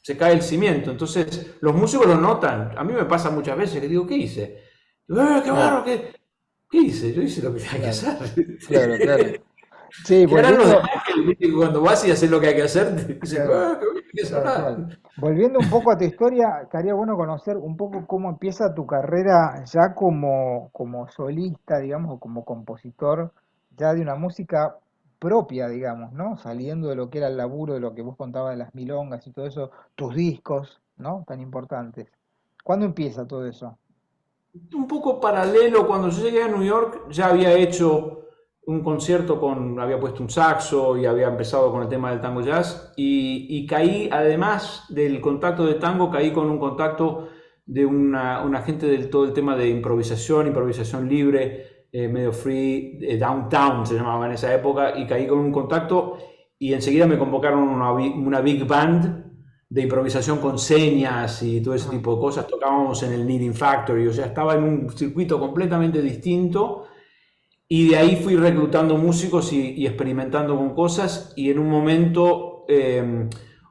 se cae el cimiento. Entonces los músicos lo notan. A mí me pasa muchas veces que digo, ¿qué hice? Qué Claro, barro, ¿qué hice? Yo hice lo que tenía que claro, hacer. claro, claro. Sí, ¿Qué harán los volviendo, demás? Que cuando vas y haces lo que hay que hacer, te dicen, claro, qué bien que tal cual. sonar. Volviendo un poco a tu historia, estaría bueno conocer un poco cómo empieza tu carrera ya como solista, digamos, o como compositor, ya de una música propia, digamos, ¿no? Saliendo de lo que era el laburo, de lo que vos contabas de las milongas y todo eso, tus discos, ¿no? Tan importantes. ¿Cuándo empieza todo eso? Un poco paralelo, cuando yo llegué a New York ya había hecho un concierto había puesto un saxo y había empezado con el tema del tango jazz y caí, además del contacto de tango, caí con un contacto de una gente del todo el tema de improvisación libre, medio free, downtown se llamaba en esa época, y caí con un contacto y enseguida me convocaron una big band de improvisación con señas y todo ese Ah, tipo de cosas. Tocábamos en el Knitting Factory, o sea, estaba en un circuito completamente distinto Y de ahí fui reclutando músicos y experimentando con cosas. Y en un momento,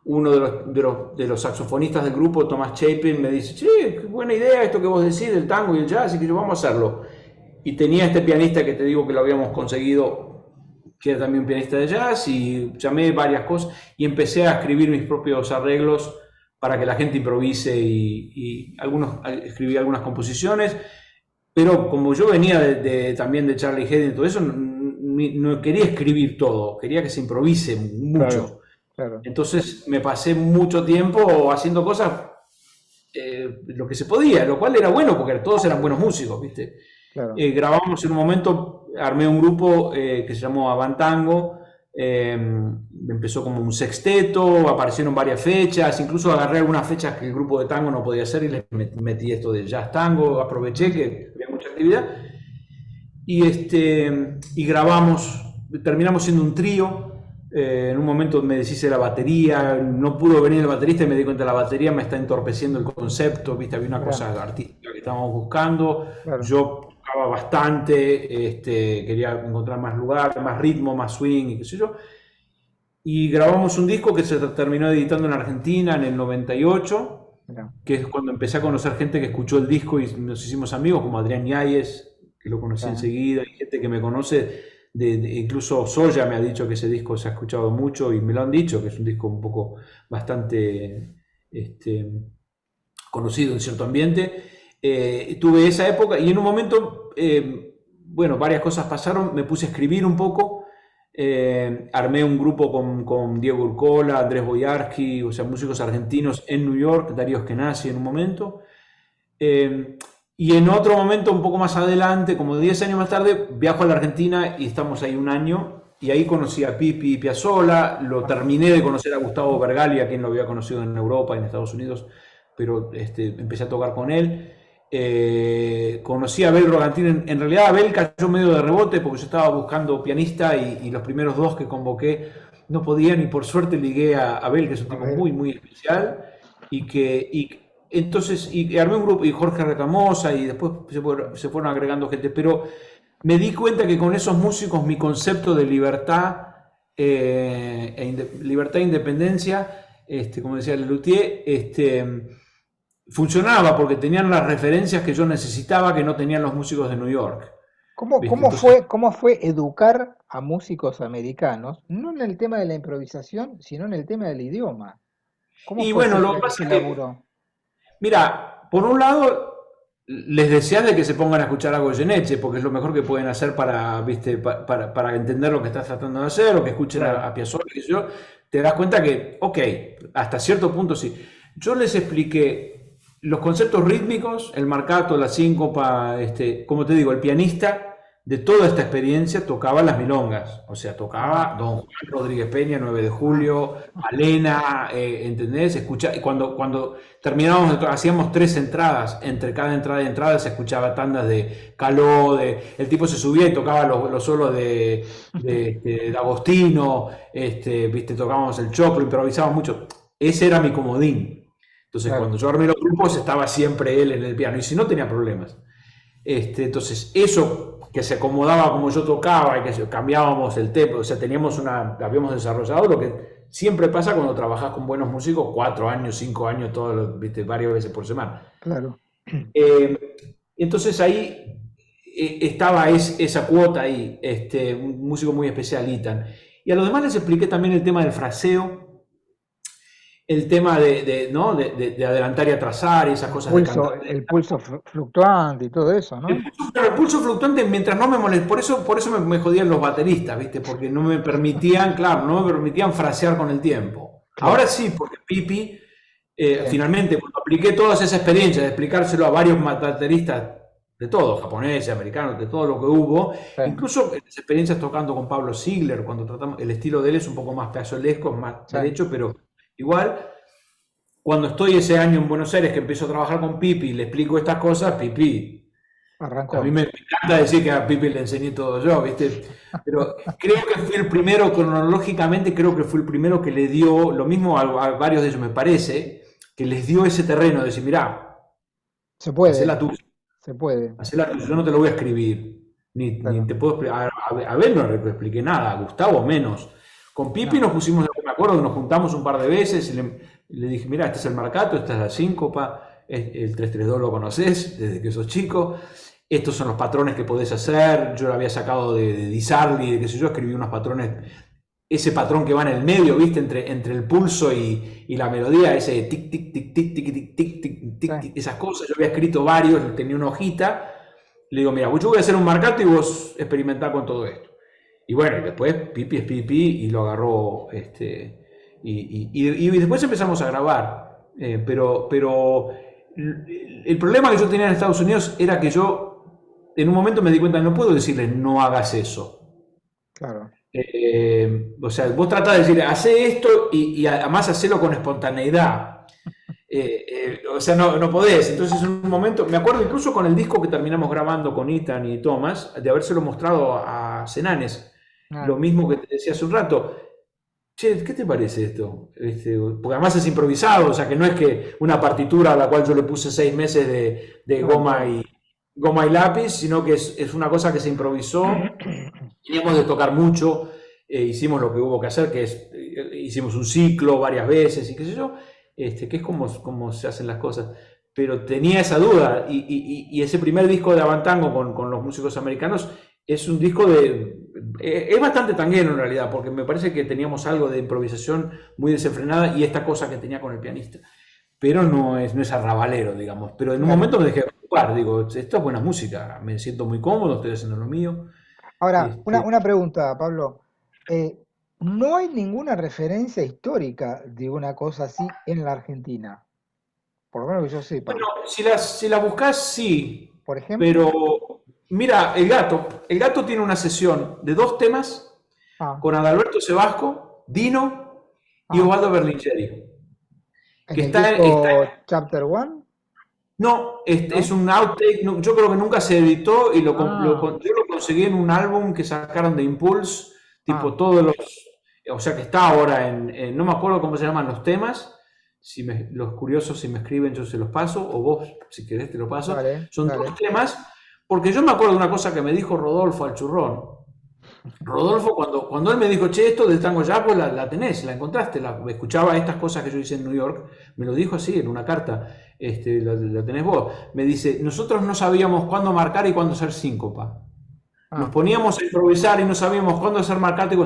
uno de los saxofonistas del grupo, Thomas Chapin, me dice: che, qué buena idea esto que vos decís del tango y el jazz, y que yo vamos a hacerlo. Y tenía este pianista que te digo que lo habíamos conseguido, que era también un pianista de jazz, y llamé varias cosas y empecé a escribir mis propios arreglos para que la gente improvise, escribí algunas composiciones. Pero como yo venía también de Charlie Haden y todo eso, no quería escribir todo, quería que se improvise Claro, mucho. claro, Entonces me pasé mucho tiempo haciendo cosas, lo que se podía, lo cual era bueno porque todos eran buenos músicos, ¿viste? claro. Grabamos en un momento, armé un grupo que se llamó Avantango. Empezó como un sexteto, aparecieron varias fechas, incluso agarré algunas fechas que el grupo de tango no podía hacer y les metí esto de jazz tango, aproveché que había mucha actividad y grabamos, terminamos siendo un trío. En un momento me deshice de la batería, no pudo venir el baterista y me di cuenta que la batería me está entorpeciendo el concepto, ¿viste? Había una Mirá, cosa artística que estábamos buscando, claro. yo tocaba bastante, quería encontrar más lugar, más ritmo, más swing y qué sé yo. Y grabamos un disco que se terminó editando en Argentina en el 98, Mirá. que es cuando empecé a conocer gente que escuchó el disco y nos hicimos amigos, como Adrián Yáñez, que lo conocí Ajá. enseguida, y gente que me conoce, incluso Soya me ha dicho que ese disco se ha escuchado mucho y me lo han dicho, que es un disco un poco bastante este, conocido en cierto ambiente. Tuve esa época y en un momento, bueno, varias cosas pasaron, me puse a escribir un poco. Armé un grupo con Diego Urcola, Andrés Boyarsky, o sea, músicos argentinos en New York, Darío Eskenazi en un momento. Eh, y en otro momento, un poco más adelante, como 10 años más tarde, viajo a la Argentina y estamos ahí un año. Y ahí conocí a Pipi Piazzolla, lo Ajá. terminé de conocer a Gustavo Bergali, a quien lo había conocido en Europa y en Estados Unidos, pero empecé a tocar con él. Conocí a Abel Rogantín, en realidad Abel cayó medio de rebote porque yo estaba buscando pianista y los primeros dos que convoqué no podían y por suerte ligué a Abel, que es un A tipo ver, muy, muy especial entonces armé un grupo y Jorge Retamosa y después se fueron agregando gente, pero me di cuenta que con esos músicos mi concepto de libertad, libertad e independencia, como decía Lelutier, funcionaba porque tenían las referencias que yo necesitaba que no tenían los músicos de New York. ¿cómo, ¿Viste? Entonces, cómo fue educar a músicos americanos? No en el tema de la improvisación, sino en el tema del idioma. ¿Cómo y fue bueno, ese, lo que pasa ese es que, laburo? mira, por un lado, les deseas de que se pongan a escuchar a Goyeneche, porque es lo mejor que pueden hacer para, ¿viste? Para entender lo que estás tratando de hacer, o que escuchen Claro, a Piazzolla, qué sé yo, te das cuenta que, ok, hasta cierto punto sí. Yo les expliqué los conceptos rítmicos, el marcato, la síncopa, como te digo, el pianista de toda esta experiencia tocaba las milongas, o sea, ajá, tocaba Don Juan Rodríguez Peña, 9 de julio, Malena, ¿entendés? Y cuando terminábamos, hacíamos tres entradas, entre cada entrada y entrada se escuchaba tandas de Caló, el tipo se subía y tocaba los solos de Agostino, ¿viste? Tocábamos el choclo, improvisábamos mucho. Ese era mi comodín. Entonces, claro, cuando yo armé los grupos, estaba siempre él en el piano, y si no, tenía problemas. Entonces, eso que se acomodaba como yo tocaba y que cambiábamos el tempo, o sea, habíamos desarrollado lo que siempre pasa cuando trabajas con buenos músicos, 4 años, 5 años, ¿viste? Varias veces por semana. claro. Eh, entonces ahí estaba esa cuota ahí, un músico muy especial, Ethan. Y a los demás les expliqué también el tema del fraseo, el tema ¿no? de adelantar y atrasar, y esas cosas de cantar. El pulso fluctuante y todo eso, ¿no? El pulso fluctuante mientras no me molestaba, por eso me jodían los bateristas, ¿viste? Porque no me permitían, claro, no me permitían frasear con el tiempo. Ahora Claro, sí, porque Pipi, sí, finalmente, cuando apliqué toda esa experiencia de explicárselo a varios bateristas de todo, japoneses, americanos, de todo lo que hubo, sí, incluso las experiencias tocando con Pablo Ziegler, cuando tratamos, el estilo de él es un poco más peazolesco, más sí, derecho, pero igual, cuando estoy ese año en Buenos Aires que empiezo a trabajar con Pipi y le explico estas cosas, Pipi a mí arrancó. me encanta decir que a Pipi le enseñé todo yo, ¿viste? Pero creo que fui el primero, cronológicamente, creo que fui el primero que le dio, lo mismo a varios de ellos me parece, que les dio ese terreno de decir, mirá, Se hacé puede, la tuya, se puede. hacé la tuya, yo no te lo voy a escribir. Ni claro. te puedo explicar. A Abel no le expliqué nada, a Gustavo menos. Con Pipi No, nos pusimos, me acuerdo que nos juntamos un par de veces y le dije, mira, este es el marcato, esta es la síncopa, el 3-3-2 lo conoces desde que sos chico, estos son los patrones que podés hacer, yo lo había sacado de Di Sarli, de qué sé yo, escribí unos patrones, ese patrón que va en el medio, ¿viste? Entre el pulso y la melodía, ese tic, tic, tic, tic, tic, tic, tic, tic, sí, tic, tic, esas cosas, yo había escrito varios, tenía una hojita, le digo, mira, yo voy a hacer un marcato y vos experimentá con todo esto. Y bueno, y después Pipi es Pipi y lo agarró, y después empezamos a grabar. Pero el problema que yo tenía en Estados Unidos era que yo en un momento me di cuenta, no puedo decirle no hagas eso. claro. O sea, vos tratás de decir, hace esto y además hacelo con espontaneidad. O sea, no podés. Entonces, en un momento, me acuerdo incluso con el disco que terminamos grabando con Ethan y Thomas, de habérselo mostrado a Senanes, lo Ah, mismo que te decía hace un rato. Che, ¿qué te parece esto? Porque además es improvisado, o sea, que no es que una partitura a la cual yo le puse 6 meses de no, goma y lápiz, sino que es una cosa que se improvisó. Teníamos de tocar mucho, hicimos lo que hubo que hacer, que es, hicimos un ciclo varias veces y qué sé yo, que es como se hacen las cosas. Pero tenía esa duda y ese primer disco de Avantango con los músicos americanos es un disco es bastante tanguero en realidad, porque me parece que teníamos algo de improvisación muy desenfrenada y esta cosa que tenía con el pianista. Pero no es arrabalero, digamos. Pero en un claro. momento me dejé preocupar, digo, esto es buena música, me siento muy cómodo, estoy haciendo lo mío. Ahora, Este, una pregunta, Pablo. Eh, no hay ninguna referencia histórica de una cosa así en la Argentina, por lo menos que yo Bueno, sepa. si la buscas, sí, Por ejemplo, pero mira, el gato tiene una sesión de 2 temas ah, con Adalberto Sebasco, Dino y ah, Osvaldo Berlingeri, en que el está, disco Chapter One, no, es ¿no? un outtake, yo creo que nunca se editó y Ah, yo lo conseguí en un álbum que sacaron de Impulse, tipo ah, todos o sea que está ahora no me acuerdo cómo se llaman los temas, los curiosos si me escriben yo se los paso, o vos si querés te lo paso, dale, son dos dale. temas, porque yo me acuerdo de una cosa que me dijo Rodolfo al churrón. Rodolfo, cuando él me dijo, che, esto del tango jazz, pues la tenés, la encontraste, escuchaba estas cosas que yo hice en New York, me lo dijo así en una carta, la tenés vos. Me dice, nosotros no sabíamos cuándo marcar y cuándo hacer síncopa. Nos Ah, poníamos a improvisar y no sabíamos cuándo hacer marcate,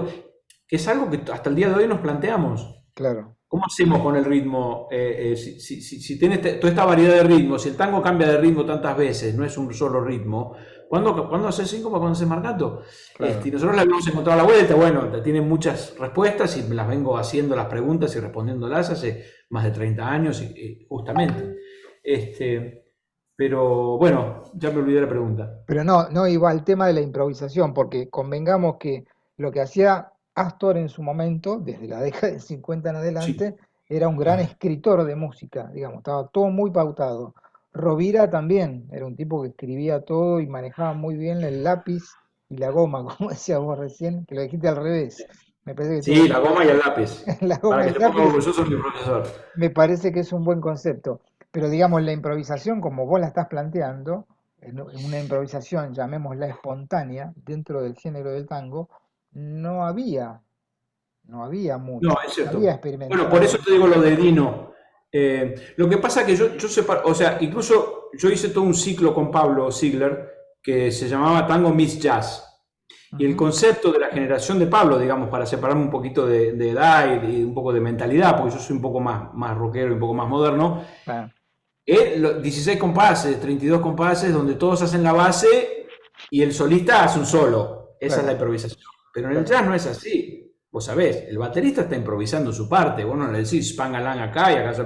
que es algo que hasta el día de hoy nos planteamos. claro, ¿Cómo hacemos con el ritmo? Si tiene toda esta variedad de ritmos, si el tango cambia de ritmo tantas veces, no es un solo ritmo, ¿cuándo haces síncopa? ¿Cuándo haces marcato? Y claro. nosotros le habíamos encontrado la vuelta, bueno, tiene muchas respuestas y las vengo haciendo las preguntas y respondiéndolas hace más de 30 años, justamente. Pero bueno, ya me olvidé la pregunta. Pero no, no iba al tema de la improvisación, porque convengamos que lo que hacía Astor en su momento, desde la década del 50 en Sí. adelante, era un gran escritor de música, digamos, estaba todo muy pautado. Rovira también era un tipo que escribía todo y manejaba muy bien el lápiz y la goma, como decías vos recién, que lo dijiste al revés. Me parece que tuvo Sí, la goma y el lápiz. la Para goma y que el se ponga lápiz, orgulloso mi profesor. me parece que es un buen concepto, pero digamos, la improvisación, como vos la estás planteando, en una improvisación, llamémosla espontánea, dentro del género del tango, no había, no había No, mucho, es no había cierto. Bueno, por eso experimentado. te digo lo de Dino. Lo que pasa que yo separo, o sea, incluso yo hice todo un ciclo con Pablo Ziegler que se llamaba Tango Meets Jazz. Y el Ujú, concepto de la generación de Pablo, digamos, para separarme un poquito de edad y un poco de mentalidad, porque yo soy un poco más rockero y un poco más moderno, claro, es 16 compases, 32 compases, donde todos hacen la base y el solista hace un solo. Esa es la claro, improvisación. Pero en el claro. jazz no es así. Vos sabés, el baterista está improvisando su parte. Vos no le decís pangalán acá y acá hace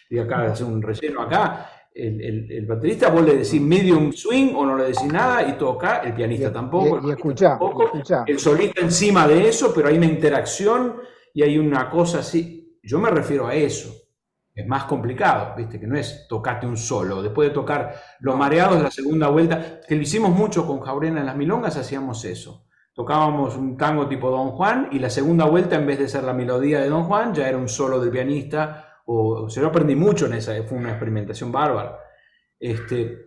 y acá hace un relleno acá. El baterista vos le decís medium swing o no le decís nada y toca, el pianista tampoco, el bajista Y tampoco, escuchá, el solista encima de eso, pero hay una interacción y hay una cosa así. Yo me refiero a eso. Es más complicado, ¿viste? Que no es tocarte un solo. Después de tocar Los no, Mareados, la segunda vuelta, que lo hicimos mucho con Jaurena en las milongas, hacíamos eso. Tocábamos un tango tipo Don Juan y la segunda vuelta, en vez de ser la melodía de Don Juan, ya era un solo del pianista. O sea, yo aprendí mucho en esa, fue una experimentación bárbara. Este,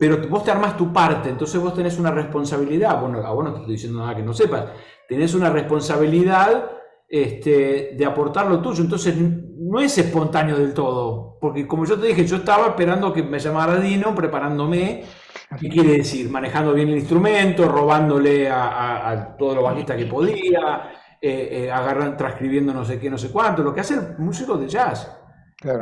pero vos te armás tu parte, entonces vos tenés una responsabilidad, bueno, a vos no te estoy diciendo nada que no sepas, tenés una responsabilidad de aportar lo tuyo, entonces no es espontáneo del todo, porque como yo te dije, yo estaba esperando que me llamara Dino, preparándome, ¿qué quiere decir? Manejando bien el instrumento, robándole a todos los bajistas que podía, transcribiendo no sé qué, no sé cuánto, lo que hace el músico de jazz. Claro,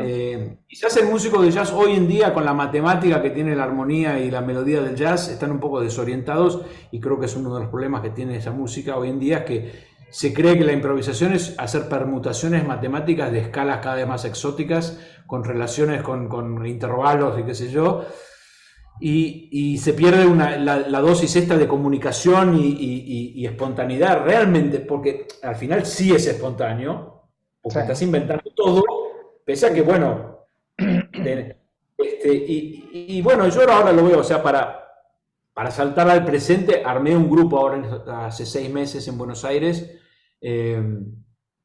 Quizás el músico de jazz hoy en día, con la matemática que tiene la armonía y la melodía del jazz, están un poco desorientados y creo que es uno de los problemas que tiene esa música hoy en día, es que se cree que la improvisación es hacer permutaciones matemáticas de escalas cada vez más exóticas, con relaciones con intervalos y qué sé yo, y se pierde la dosis esta de comunicación y espontaneidad realmente, porque al final sí es espontáneo, sí. porque estás inventando todo, pese a que, bueno, y bueno, yo ahora lo veo, o sea, para saltar al presente, armé un grupo ahora hace 6 meses en Buenos Aires,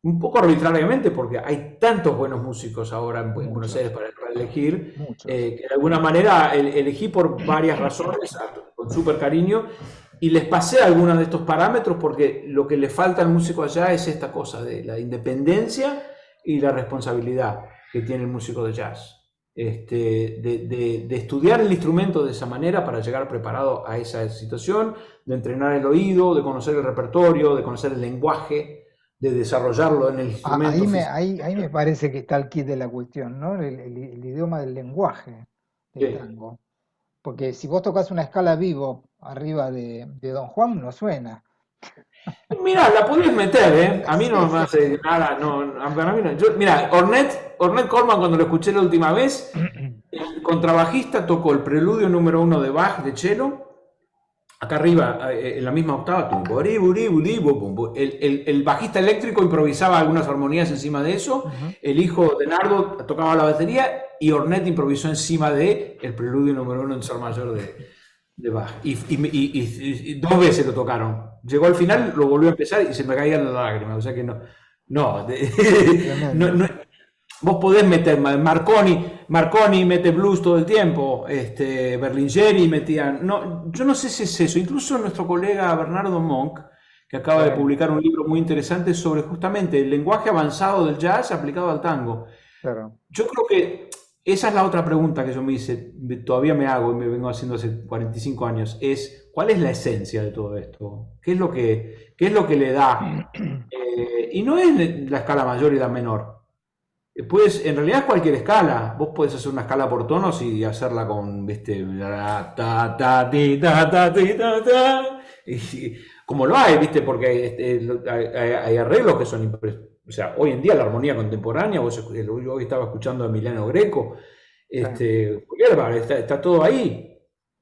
un poco arbitrariamente, porque hay tantos buenos músicos ahora en Buenos Aires Muchos, para elegir, muchos. que de alguna manera elegí por varias razones, con súper cariño, y les pasé algunos de estos parámetros porque lo que le falta al músico allá es esta cosa de la independencia y la responsabilidad que tiene el músico de jazz. De estudiar el instrumento de esa manera para llegar preparado a esa situación, de entrenar el oído, de conocer el repertorio, de conocer el lenguaje, de desarrollarlo en el instrumento físico. Ahí me parece que está el kit de la cuestión, ¿no? El idioma del lenguaje del Sí. tango. Porque si vos tocas una escala vivo arriba de Don Juan, no suena. Mira, la podés meter, ¿eh? A mí Sí, no me sí. hace nada, no, para mí no. Mira, Ornette Coleman, cuando lo escuché la última vez, el contrabajista tocó el preludio número 1 de Bach de cello, acá arriba, en la misma octava, el bajista eléctrico improvisaba algunas armonías encima de eso, Ujú. el hijo de Nardo tocaba la batería y Ornette improvisó encima de el preludio número 1 en sol mayor de Bach. Y 2 veces lo tocaron. Llegó al final, lo volvió a empezar y se me caían las lágrimas. O sea que no. No, no, Tremendo. vos podés meter Marconi mete blues todo el tiempo, Berlingeri metían. No, yo no sé si es eso. Incluso nuestro colega Bernardo Monk, que Sí, acaba de publicar un libro muy interesante sobre justamente el lenguaje avanzado del jazz aplicado al tango. claro. Yo creo que esa es la otra pregunta que yo me hice, todavía me hago y me vengo haciendo hace 45 años, es ¿cuál es la esencia de todo esto? ¿Qué es lo que le da? Y no es la escala mayor y la menor. Puedes, en realidad es cualquier escala. Vos podés hacer una escala por tonos y hacerla con, viste, ta, ta, ti, ta, ti, ta. Como lo hay, viste, porque hay arreglos que son o sea, hoy en día la armonía contemporánea, yo hoy estaba escuchando a Emiliano Greco, Sí. está todo ahí.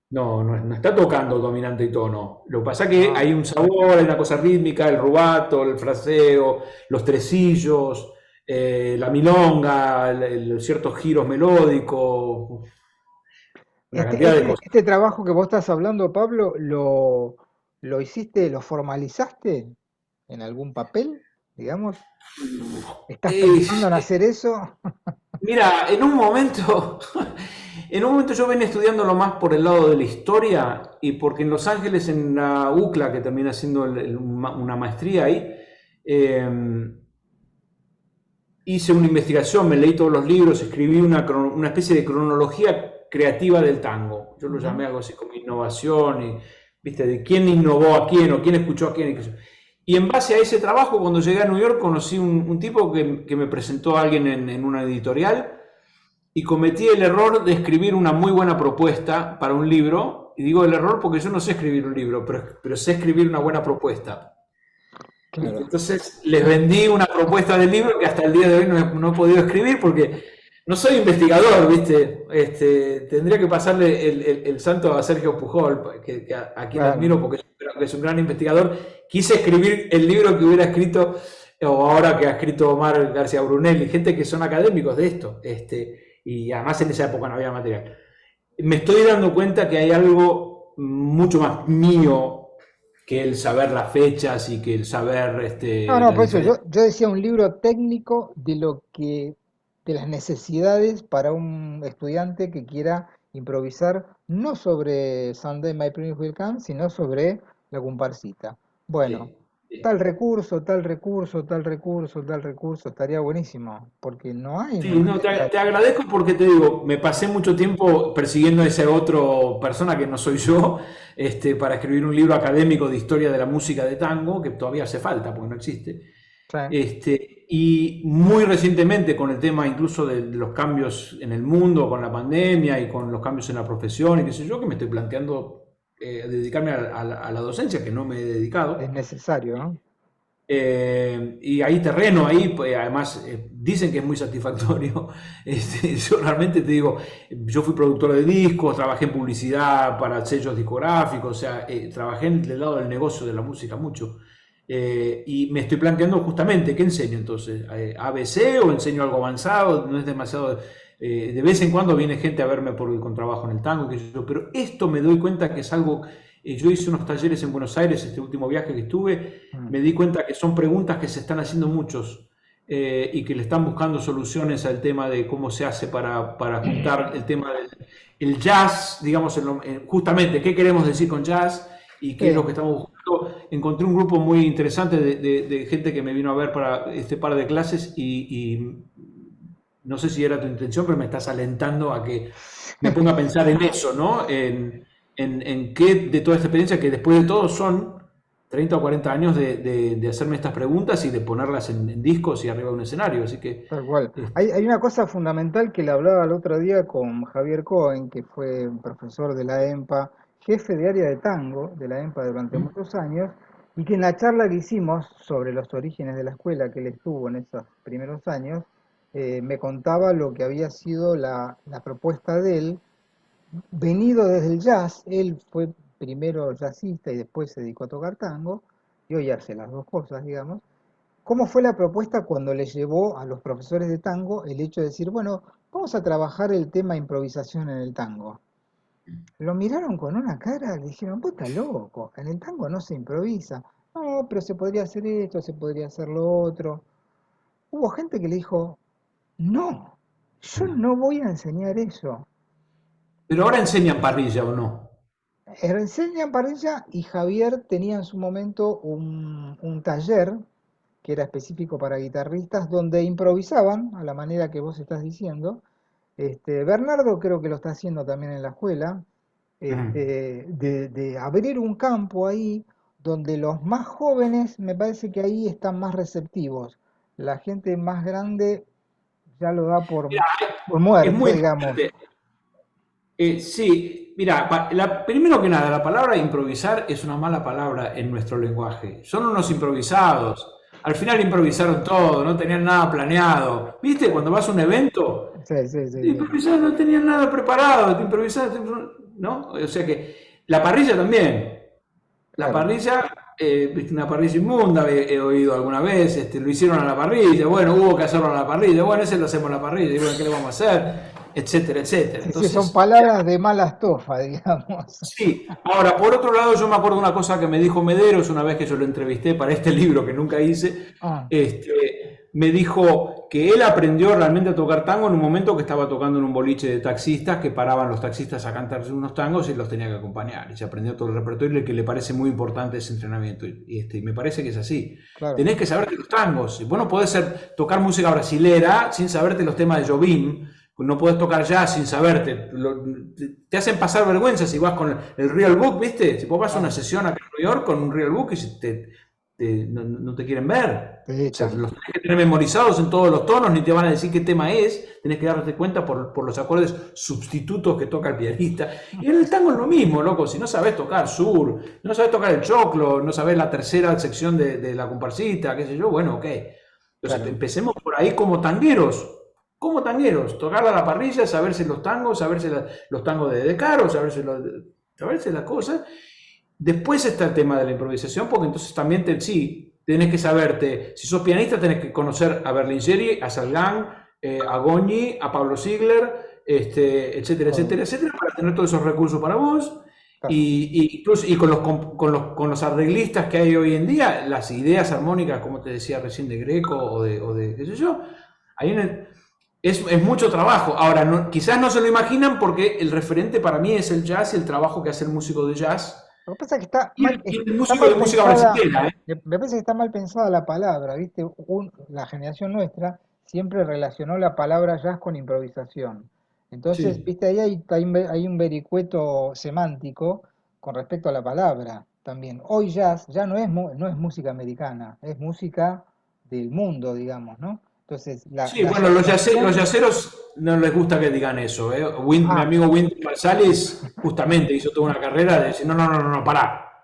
No está tocando dominante y tono. Lo que pasa es que No, hay un sabor, hay una cosa rítmica, el rubato, el fraseo, los tresillos, la milonga, ciertos giros melódicos, una cantidad de cosas. este trabajo que vos estás hablando, Pablo, lo hiciste, lo formalizaste en algún papel, digamos? ¿Estás Eh, pensando en hacer eso? Mira, en un momento yo venía estudiándolo más por el lado de la historia y porque en Los Ángeles, en la UCLA, que termina haciendo una maestría ahí, eh, hice una investigación, me leí todos los libros, escribí una especie de cronología creativa del tango. Yo lo Ujú. llamé algo así como innovación, y, ¿viste? De quién innovó a quién o quién escuchó a quién. Y en base a ese trabajo, cuando llegué a New York, conocí un tipo que me presentó a alguien en una editorial y cometí el error de escribir una muy buena propuesta para un libro. Y digo el error porque yo no sé escribir un libro, pero sé escribir una buena propuesta. ¿Viste? Claro. Entonces les vendí una propuesta del libro que hasta el día de hoy no he podido escribir porque no soy investigador, ¿viste? Tendría que pasarle el santo a Sergio Pujol, a quien Claro. admiro porque es un gran investigador. Quise escribir el libro que hubiera escrito, o ahora que ha escrito Omar García Brunelli, gente que son académicos de esto, y además en esa época no había material. Me estoy dando cuenta que hay algo mucho más mío que el saber las fechas y que el saber No, no, la por eso diferencia. yo decía un libro técnico de lo que, de las necesidades para un estudiante que quiera improvisar no sobre Sunday My Prince Will Come, sino sobre la comparsita. Bueno, Sí, sí. tal recurso, tal recurso, tal recurso, tal recurso, estaría buenísimo, porque no hay Sí, no, material. te agradezco porque te digo, me pasé mucho tiempo persiguiendo a esa otra persona que no soy yo, para escribir un libro académico de historia de la música de tango, que todavía hace falta porque no existe. Sí. Y muy recientemente con el tema incluso de los cambios en el mundo, con la pandemia y con los cambios en la profesión y qué sé yo, que me estoy planteando dedicarme a la docencia, que no me he Es dedicado. necesario, ¿no? Y hay terreno ahí, pues, además dicen que es muy satisfactorio. Yo realmente te digo, yo fui productor de discos, trabajé en publicidad para sellos discográficos, o sea, trabajé en el lado del negocio de la música mucho. Y me estoy planteando justamente, ¿qué enseño entonces? ¿ABC o enseño algo avanzado? No es demasiado... de vez en cuando viene gente a verme por el contrabajo en el tango, qué sé yo, pero esto me doy cuenta que es algo... yo hice unos talleres en Buenos Aires, este último viaje que estuve, Mm. me di cuenta que son preguntas que se están haciendo muchos, y que le están buscando soluciones al tema de cómo se hace para juntar el tema del el jazz, digamos, justamente qué queremos decir con jazz y qué es lo Sí, que estamos buscando. Encontré un grupo muy interesante de gente que me vino a ver para este par de clases y no sé si era tu intención, pero me estás alentando a que me ponga a pensar en eso, ¿no? En qué de toda esta experiencia, que después de todo son 30 o 40 años de hacerme estas preguntas y de ponerlas en discos y arriba de un escenario. Así que, tal cual. eh, Hay una cosa fundamental que le hablaba el otro día con Javier Cohen, que fue un profesor de la EMPA, jefe de área de tango de la EMPA durante muchos años, y que en la charla que hicimos sobre los orígenes de la escuela que él estuvo en esos primeros años, me contaba lo que había sido la propuesta de él, venido desde el jazz. Él fue primero jazzista y después se dedicó a tocar tango, y hoy hace las dos cosas, digamos. ¿Cómo fue la propuesta cuando le llevó a los profesores de tango el hecho de decir, bueno, vamos a trabajar el tema improvisación en el tango? Lo miraron con una cara, le dijeron, vos estás loco, en el tango no se improvisa. No, pero se podría hacer esto, se podría hacer lo otro. Hubo gente que le dijo, no, yo no voy a enseñar eso. pero ahora enseñan parrilla o no. Enseña parrilla y Javier tenía en su momento un taller que era específico para guitarristas donde improvisaban a la manera que vos estás diciendo. Bernardo creo que lo está haciendo también en la escuela, Ujú. de abrir un campo ahí donde los más jóvenes me parece que ahí están más receptivos. La gente más grande ya lo da Mira, por es muerto, muy digamos. importante. Sí, mira, primero que nada, la palabra improvisar es una mala palabra en nuestro lenguaje. Son unos improvisados. Al final improvisaron todo, no tenían nada planeado. ¿Viste? Cuando vas a un evento, Sí, sí, sí, te sí. improvisaron, no tenían nada preparado, te improvisaron, ¿no? O sea que la parrilla también. La Claro. parrilla, viste, una parrilla inmunda, he oído alguna vez, lo hicieron a la parrilla, bueno, hubo que hacerlo a la parrilla, bueno, ese lo hacemos a la parrilla, y bueno, ¿qué le vamos a hacer? Etcétera, etcétera. Sí, sí, son Entonces, palabras de mala estofa, digamos. sí, ahora, por otro lado, yo me acuerdo una cosa que me dijo Mederos una vez que yo lo entrevisté para este libro que nunca hice. Ah, Me dijo que él aprendió realmente a tocar tango en un momento que estaba tocando en un boliche de taxistas, que paraban los taxistas a cantar unos tangos y los tenía que acompañar. Y se aprendió todo el repertorio y que le parece muy importante ese entrenamiento. Y me parece que es así. claro, Tenés que saberte los tangos. Vos no podés tocar música brasilera sin saberte los temas de Jobim. No podés tocar jazz sin saberte. Te hacen pasar vergüenza si vas con el Real Book, ¿viste? Si vos vas a una claro. sesión acá en New York con un Real Book y no te quieren ver. Te O sea, echan. los tenés que tener memorizados en todos los tonos, ni te van a decir qué tema es, tenés que darte cuenta por los acordes sustitutos que toca el pianista. Y en el tango es lo mismo, loco, si no sabes tocar sur, no sabes tocar el choclo, no sabes la tercera sección de la comparsita, qué sé yo, bueno, ok. Entonces Claro. empecemos por ahí como tangueros, tocar a la parrilla, saberse los tangos, saberse los tangos de Caro, saberse las cosas. Después está el tema de la improvisación, porque entonces también sí, tenés que saberte, si sos pianista tenés que conocer a Berlingeri, a Salgán, a Goñi, a Pablo Ziegler, etcétera, Todo. etcétera, etcétera, para tener todos esos recursos para vos. Claro. Y con los arreglistas que hay hoy en día, las ideas armónicas, como te decía recién, de Greco o de qué sé yo, hay una, Es mucho trabajo. Ahora, quizás no se lo imaginan porque el referente para mí es el jazz y el trabajo que hace el músico de jazz Lo que pasa es que está y mal, y el está músico mal de música pensada, brasileña, ¿eh? me parece que está mal pensada la palabra, ¿viste? La generación nuestra siempre relacionó la palabra jazz con improvisación. Entonces, Sí. ¿viste? Ahí hay un vericueto semántico con respecto a la palabra también. Hoy jazz ya no es música americana, es música del mundo, digamos, ¿no? Entonces, la, Sí, la, bueno, ya- la los jazz... yaceros no les gusta que digan eso, ¿eh? Mi Ah, amigo Wynton Marsalis justamente hizo toda una carrera de decir, no, no, no, no, no, pará.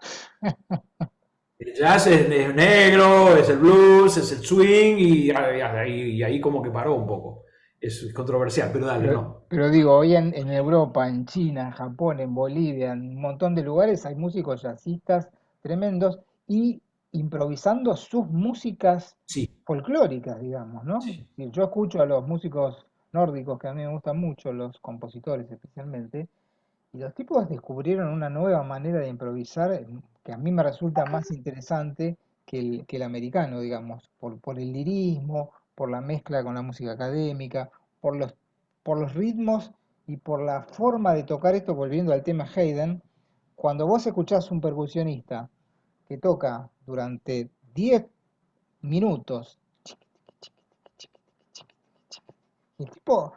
El jazz es negro, es el blues, es el swing y ahí como que paró un poco. Es controversial, pero dale, Pero, no. pero digo, hoy en Europa, en China, en Japón, en Bolivia, en un montón de lugares hay músicos jazzistas tremendos y improvisando sus músicas Sí, folclóricas, digamos, ¿no? sí. Y yo escucho a los músicos nórdicos, que a mí me gustan mucho, los compositores especialmente, y los tipos descubrieron una nueva manera de improvisar que a mí me resulta más interesante que el americano, digamos, por el lirismo, por la mezcla con la música académica, por los ritmos y por la forma de tocar esto, volviendo al tema Haydn. Cuando vos escuchás un percusionista que toca durante 10 minutos, y el tipo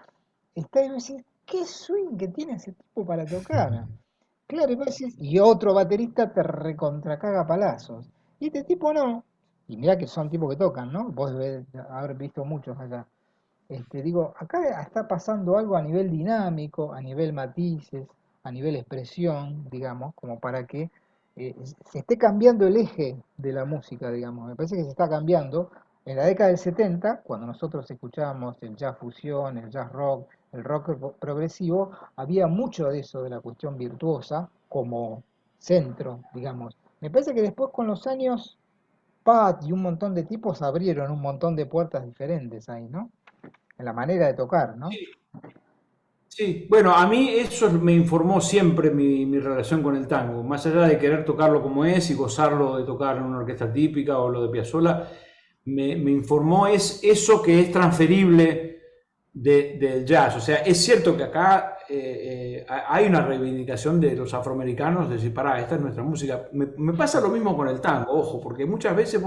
está ahí y vos decís, ¿qué swing que tiene ese tipo para tocar? Claro, y vos decís, y otro baterista te recontracaga palazos. Y este tipo no. Y mirá que son tipos que tocan, ¿no? Vos debés haber visto muchos allá. Digo, acá está pasando algo a nivel dinámico, a nivel matices, a nivel expresión, digamos, como para que se esté cambiando el eje de la música, digamos. Me parece que se está cambiando. En la década del 70, cuando nosotros escuchábamos el jazz fusión, el jazz rock, el rock progresivo, había mucho de eso, de la cuestión virtuosa, como centro, digamos. Me parece que después con los años, Pat y un montón de tipos abrieron un montón de puertas diferentes ahí, ¿no? En la manera de tocar, ¿no? Sí, bueno, a mí eso me informó siempre mi relación con el tango, más allá de querer tocarlo como es y gozarlo de tocar en una orquesta típica o lo de Piazzolla, me informó es eso que es transferible del jazz. O sea, es cierto que acá hay una reivindicación de los afroamericanos de decir, pará, esta es nuestra música. Me pasa lo mismo con el tango, ojo, porque muchas veces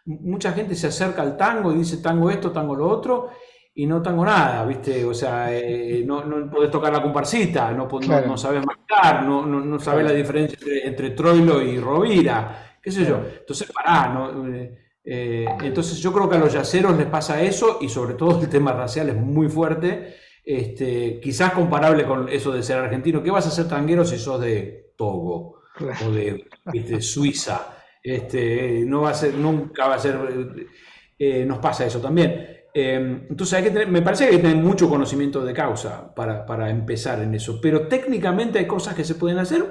mucha gente se acerca al tango y dice tango esto, tango lo otro, y no tango nada, ¿viste? O sea, no podés tocar la comparsita, no Claro, sabes marcar, no sabes la claro, diferencia entre Troilo y Rovira, qué sé yo. claro. Entonces, pará, ¿no? Entonces yo creo que a los yaceros les pasa eso y sobre todo el tema racial es muy fuerte, quizás comparable con eso de ser argentino. ¿Qué vas a ser tanguero si sos de Togo o Claro. de Suiza? No va a ser, nunca va a ser, nos pasa eso también. Entonces me parece que hay que tener mucho conocimiento de causa para empezar en eso, pero técnicamente hay cosas que se pueden hacer.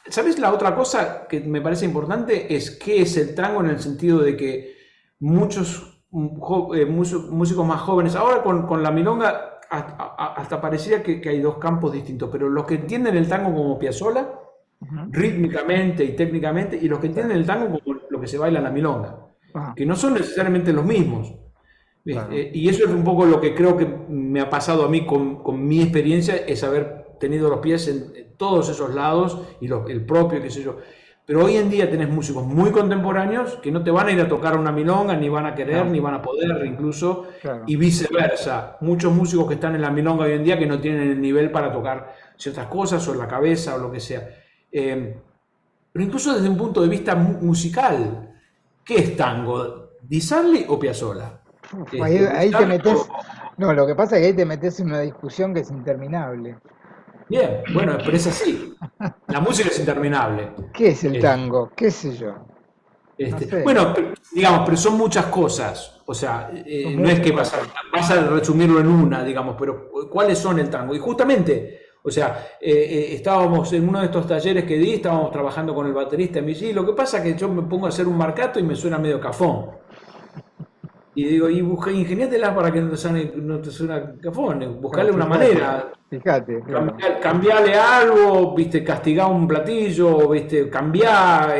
¿Sabes? La otra cosa que me parece importante es qué es el tango en el sentido de que muchos músicos más jóvenes, ahora con la milonga hasta parecía que hay dos campos distintos, pero los que entienden el tango como Piazzolla, Ujú. rítmicamente y técnicamente, y los que Claro. entienden el tango como lo que se baila en la milonga, Ah, que no son necesariamente los mismos. claro. Y eso es un poco lo que creo que me ha pasado a mí con mi experiencia, es haber tenido los pies en todos esos lados y el propio, qué sé yo. Pero hoy en día tenés músicos muy contemporáneos que no te van a ir a tocar una milonga, ni van a querer, No, ni van a poder incluso, claro. y viceversa. Muchos músicos que están en la milonga hoy en día que no tienen el nivel para tocar ciertas cosas o la cabeza o lo que sea. Pero incluso desde un punto de vista musical, ¿qué es tango? ¿Di Sarli o Piazzolla? Uf, ahí Di te Sarli metes. No, lo que pasa es que ahí te metes en una discusión que es interminable. Bien, bueno, pero es así. La música es interminable. ¿Qué es el Es- tango? ¿Qué sé yo? No sé. bueno, digamos, pero son muchas cosas. O sea, Son no es muchas que cosas. vas a resumirlo en una, digamos, pero ¿cuáles son el tango? Y justamente, o sea, estábamos en uno de estos talleres que di, estábamos trabajando con el baterista y me dice, "Y lo que pasa es que yo me pongo a hacer un marcato y me suena medio cafón. Y digo, y busca, ingeniátelas para que no te suene cafón, Claro, buscarle una fíjate, manera, fíjate, claro. cambiarle algo, viste, castigar un platillo, viste, cambiar,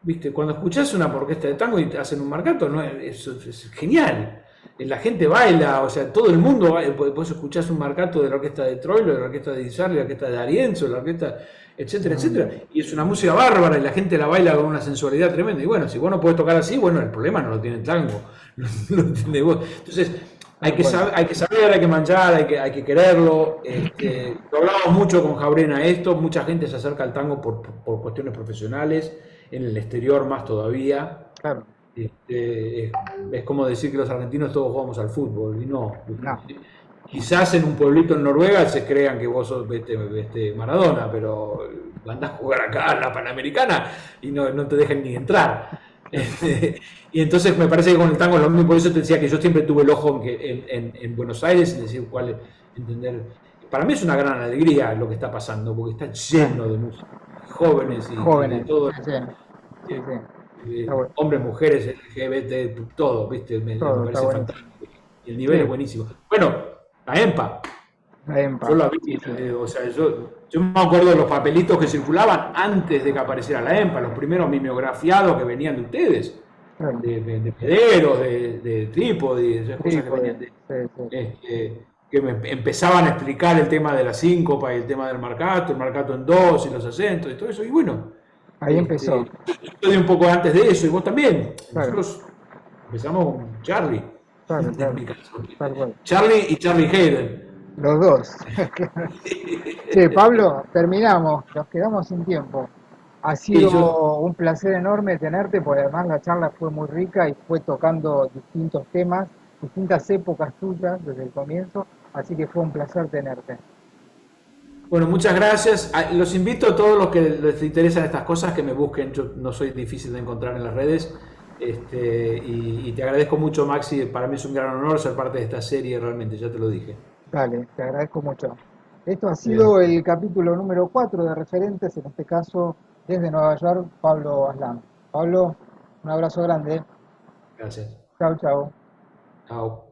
viste, cuando escuchás una orquesta de tango y te hacen un marcato, no, es genial. la gente baila, o sea, todo el mundo baila. Vos escuchás un marcato de la orquesta de Troilo, de la orquesta de Di Sarli, de la orquesta de D'Arienzo, la orquesta, etcétera, Mm, etcétera. Y es una música bárbara y la gente la baila con una sensualidad tremenda. Y bueno, si vos no podés tocar así, bueno, el problema no lo tiene el tango, lo tenés vos. Entonces, tal cual. hay que saber, hay que manchar, hay que quererlo. Lo hablamos mucho con Jabrena esto, mucha gente se acerca al tango por cuestiones profesionales, en el exterior más todavía. Claro, Es como decir que los argentinos todos jugamos al fútbol, y no. no, Quizás en un pueblito en Noruega se crean que vos sos Maradona, pero andás a jugar acá en la Panamericana y no te dejan ni entrar. Y entonces me parece que con el tango es lo mismo, por eso te decía que yo siempre tuve el ojo en Buenos Aires y decir cuál entender. Para mí es una gran alegría lo que está pasando, porque está claro. lleno de música, jóvenes y de Jóvenes, todo, sí, sí, sí, sí. Está bueno. hombres, mujeres, LGBT, todo, ¿viste? Me Todo está parece buenísimo. fantástico. Y el nivel es Sí, buenísimo. Bueno, la EMPA, la yo EMPA, la sí, vi, sí. o sea, yo me acuerdo de los papelitos que circulaban antes de que apareciera la EMPA, los primeros mimeografiados que venían de ustedes, Claro. de Pederos, de Trípode, esas cosas que Trípode, venían de, sí, sí. que me empezaban a explicar el tema de la síncopa y el tema del marcato, el marcato en dos y los acentos y todo eso. Y bueno, Ahí empezó, yo estoy un poco antes de eso y vos también. claro, Nosotros empezamos con Charlie, claro, en claro, mi caso. tal cual. Charlie y Charlie Hayden. Los dos. Claro. Che, Pablo, terminamos, nos quedamos sin tiempo. Ha Y yo, sido un placer enorme tenerte, porque además la charla fue muy rica y fue tocando distintos temas, distintas épocas tuyas desde el comienzo, así que fue un placer tenerte. bueno, muchas gracias. Los invito a todos los que les interesan estas cosas que me busquen. Yo no soy difícil de encontrar en las redes. Y te agradezco mucho, Maxi. Para mí es un gran honor ser parte de esta serie, realmente, ya te lo dije. Dale, te agradezco mucho. Esto ha Bien, sido el capítulo número 4 de Referentes, en este caso desde Nueva York, Pablo Aslan. Pablo, un abrazo grande. gracias. Chao, chao. Chao.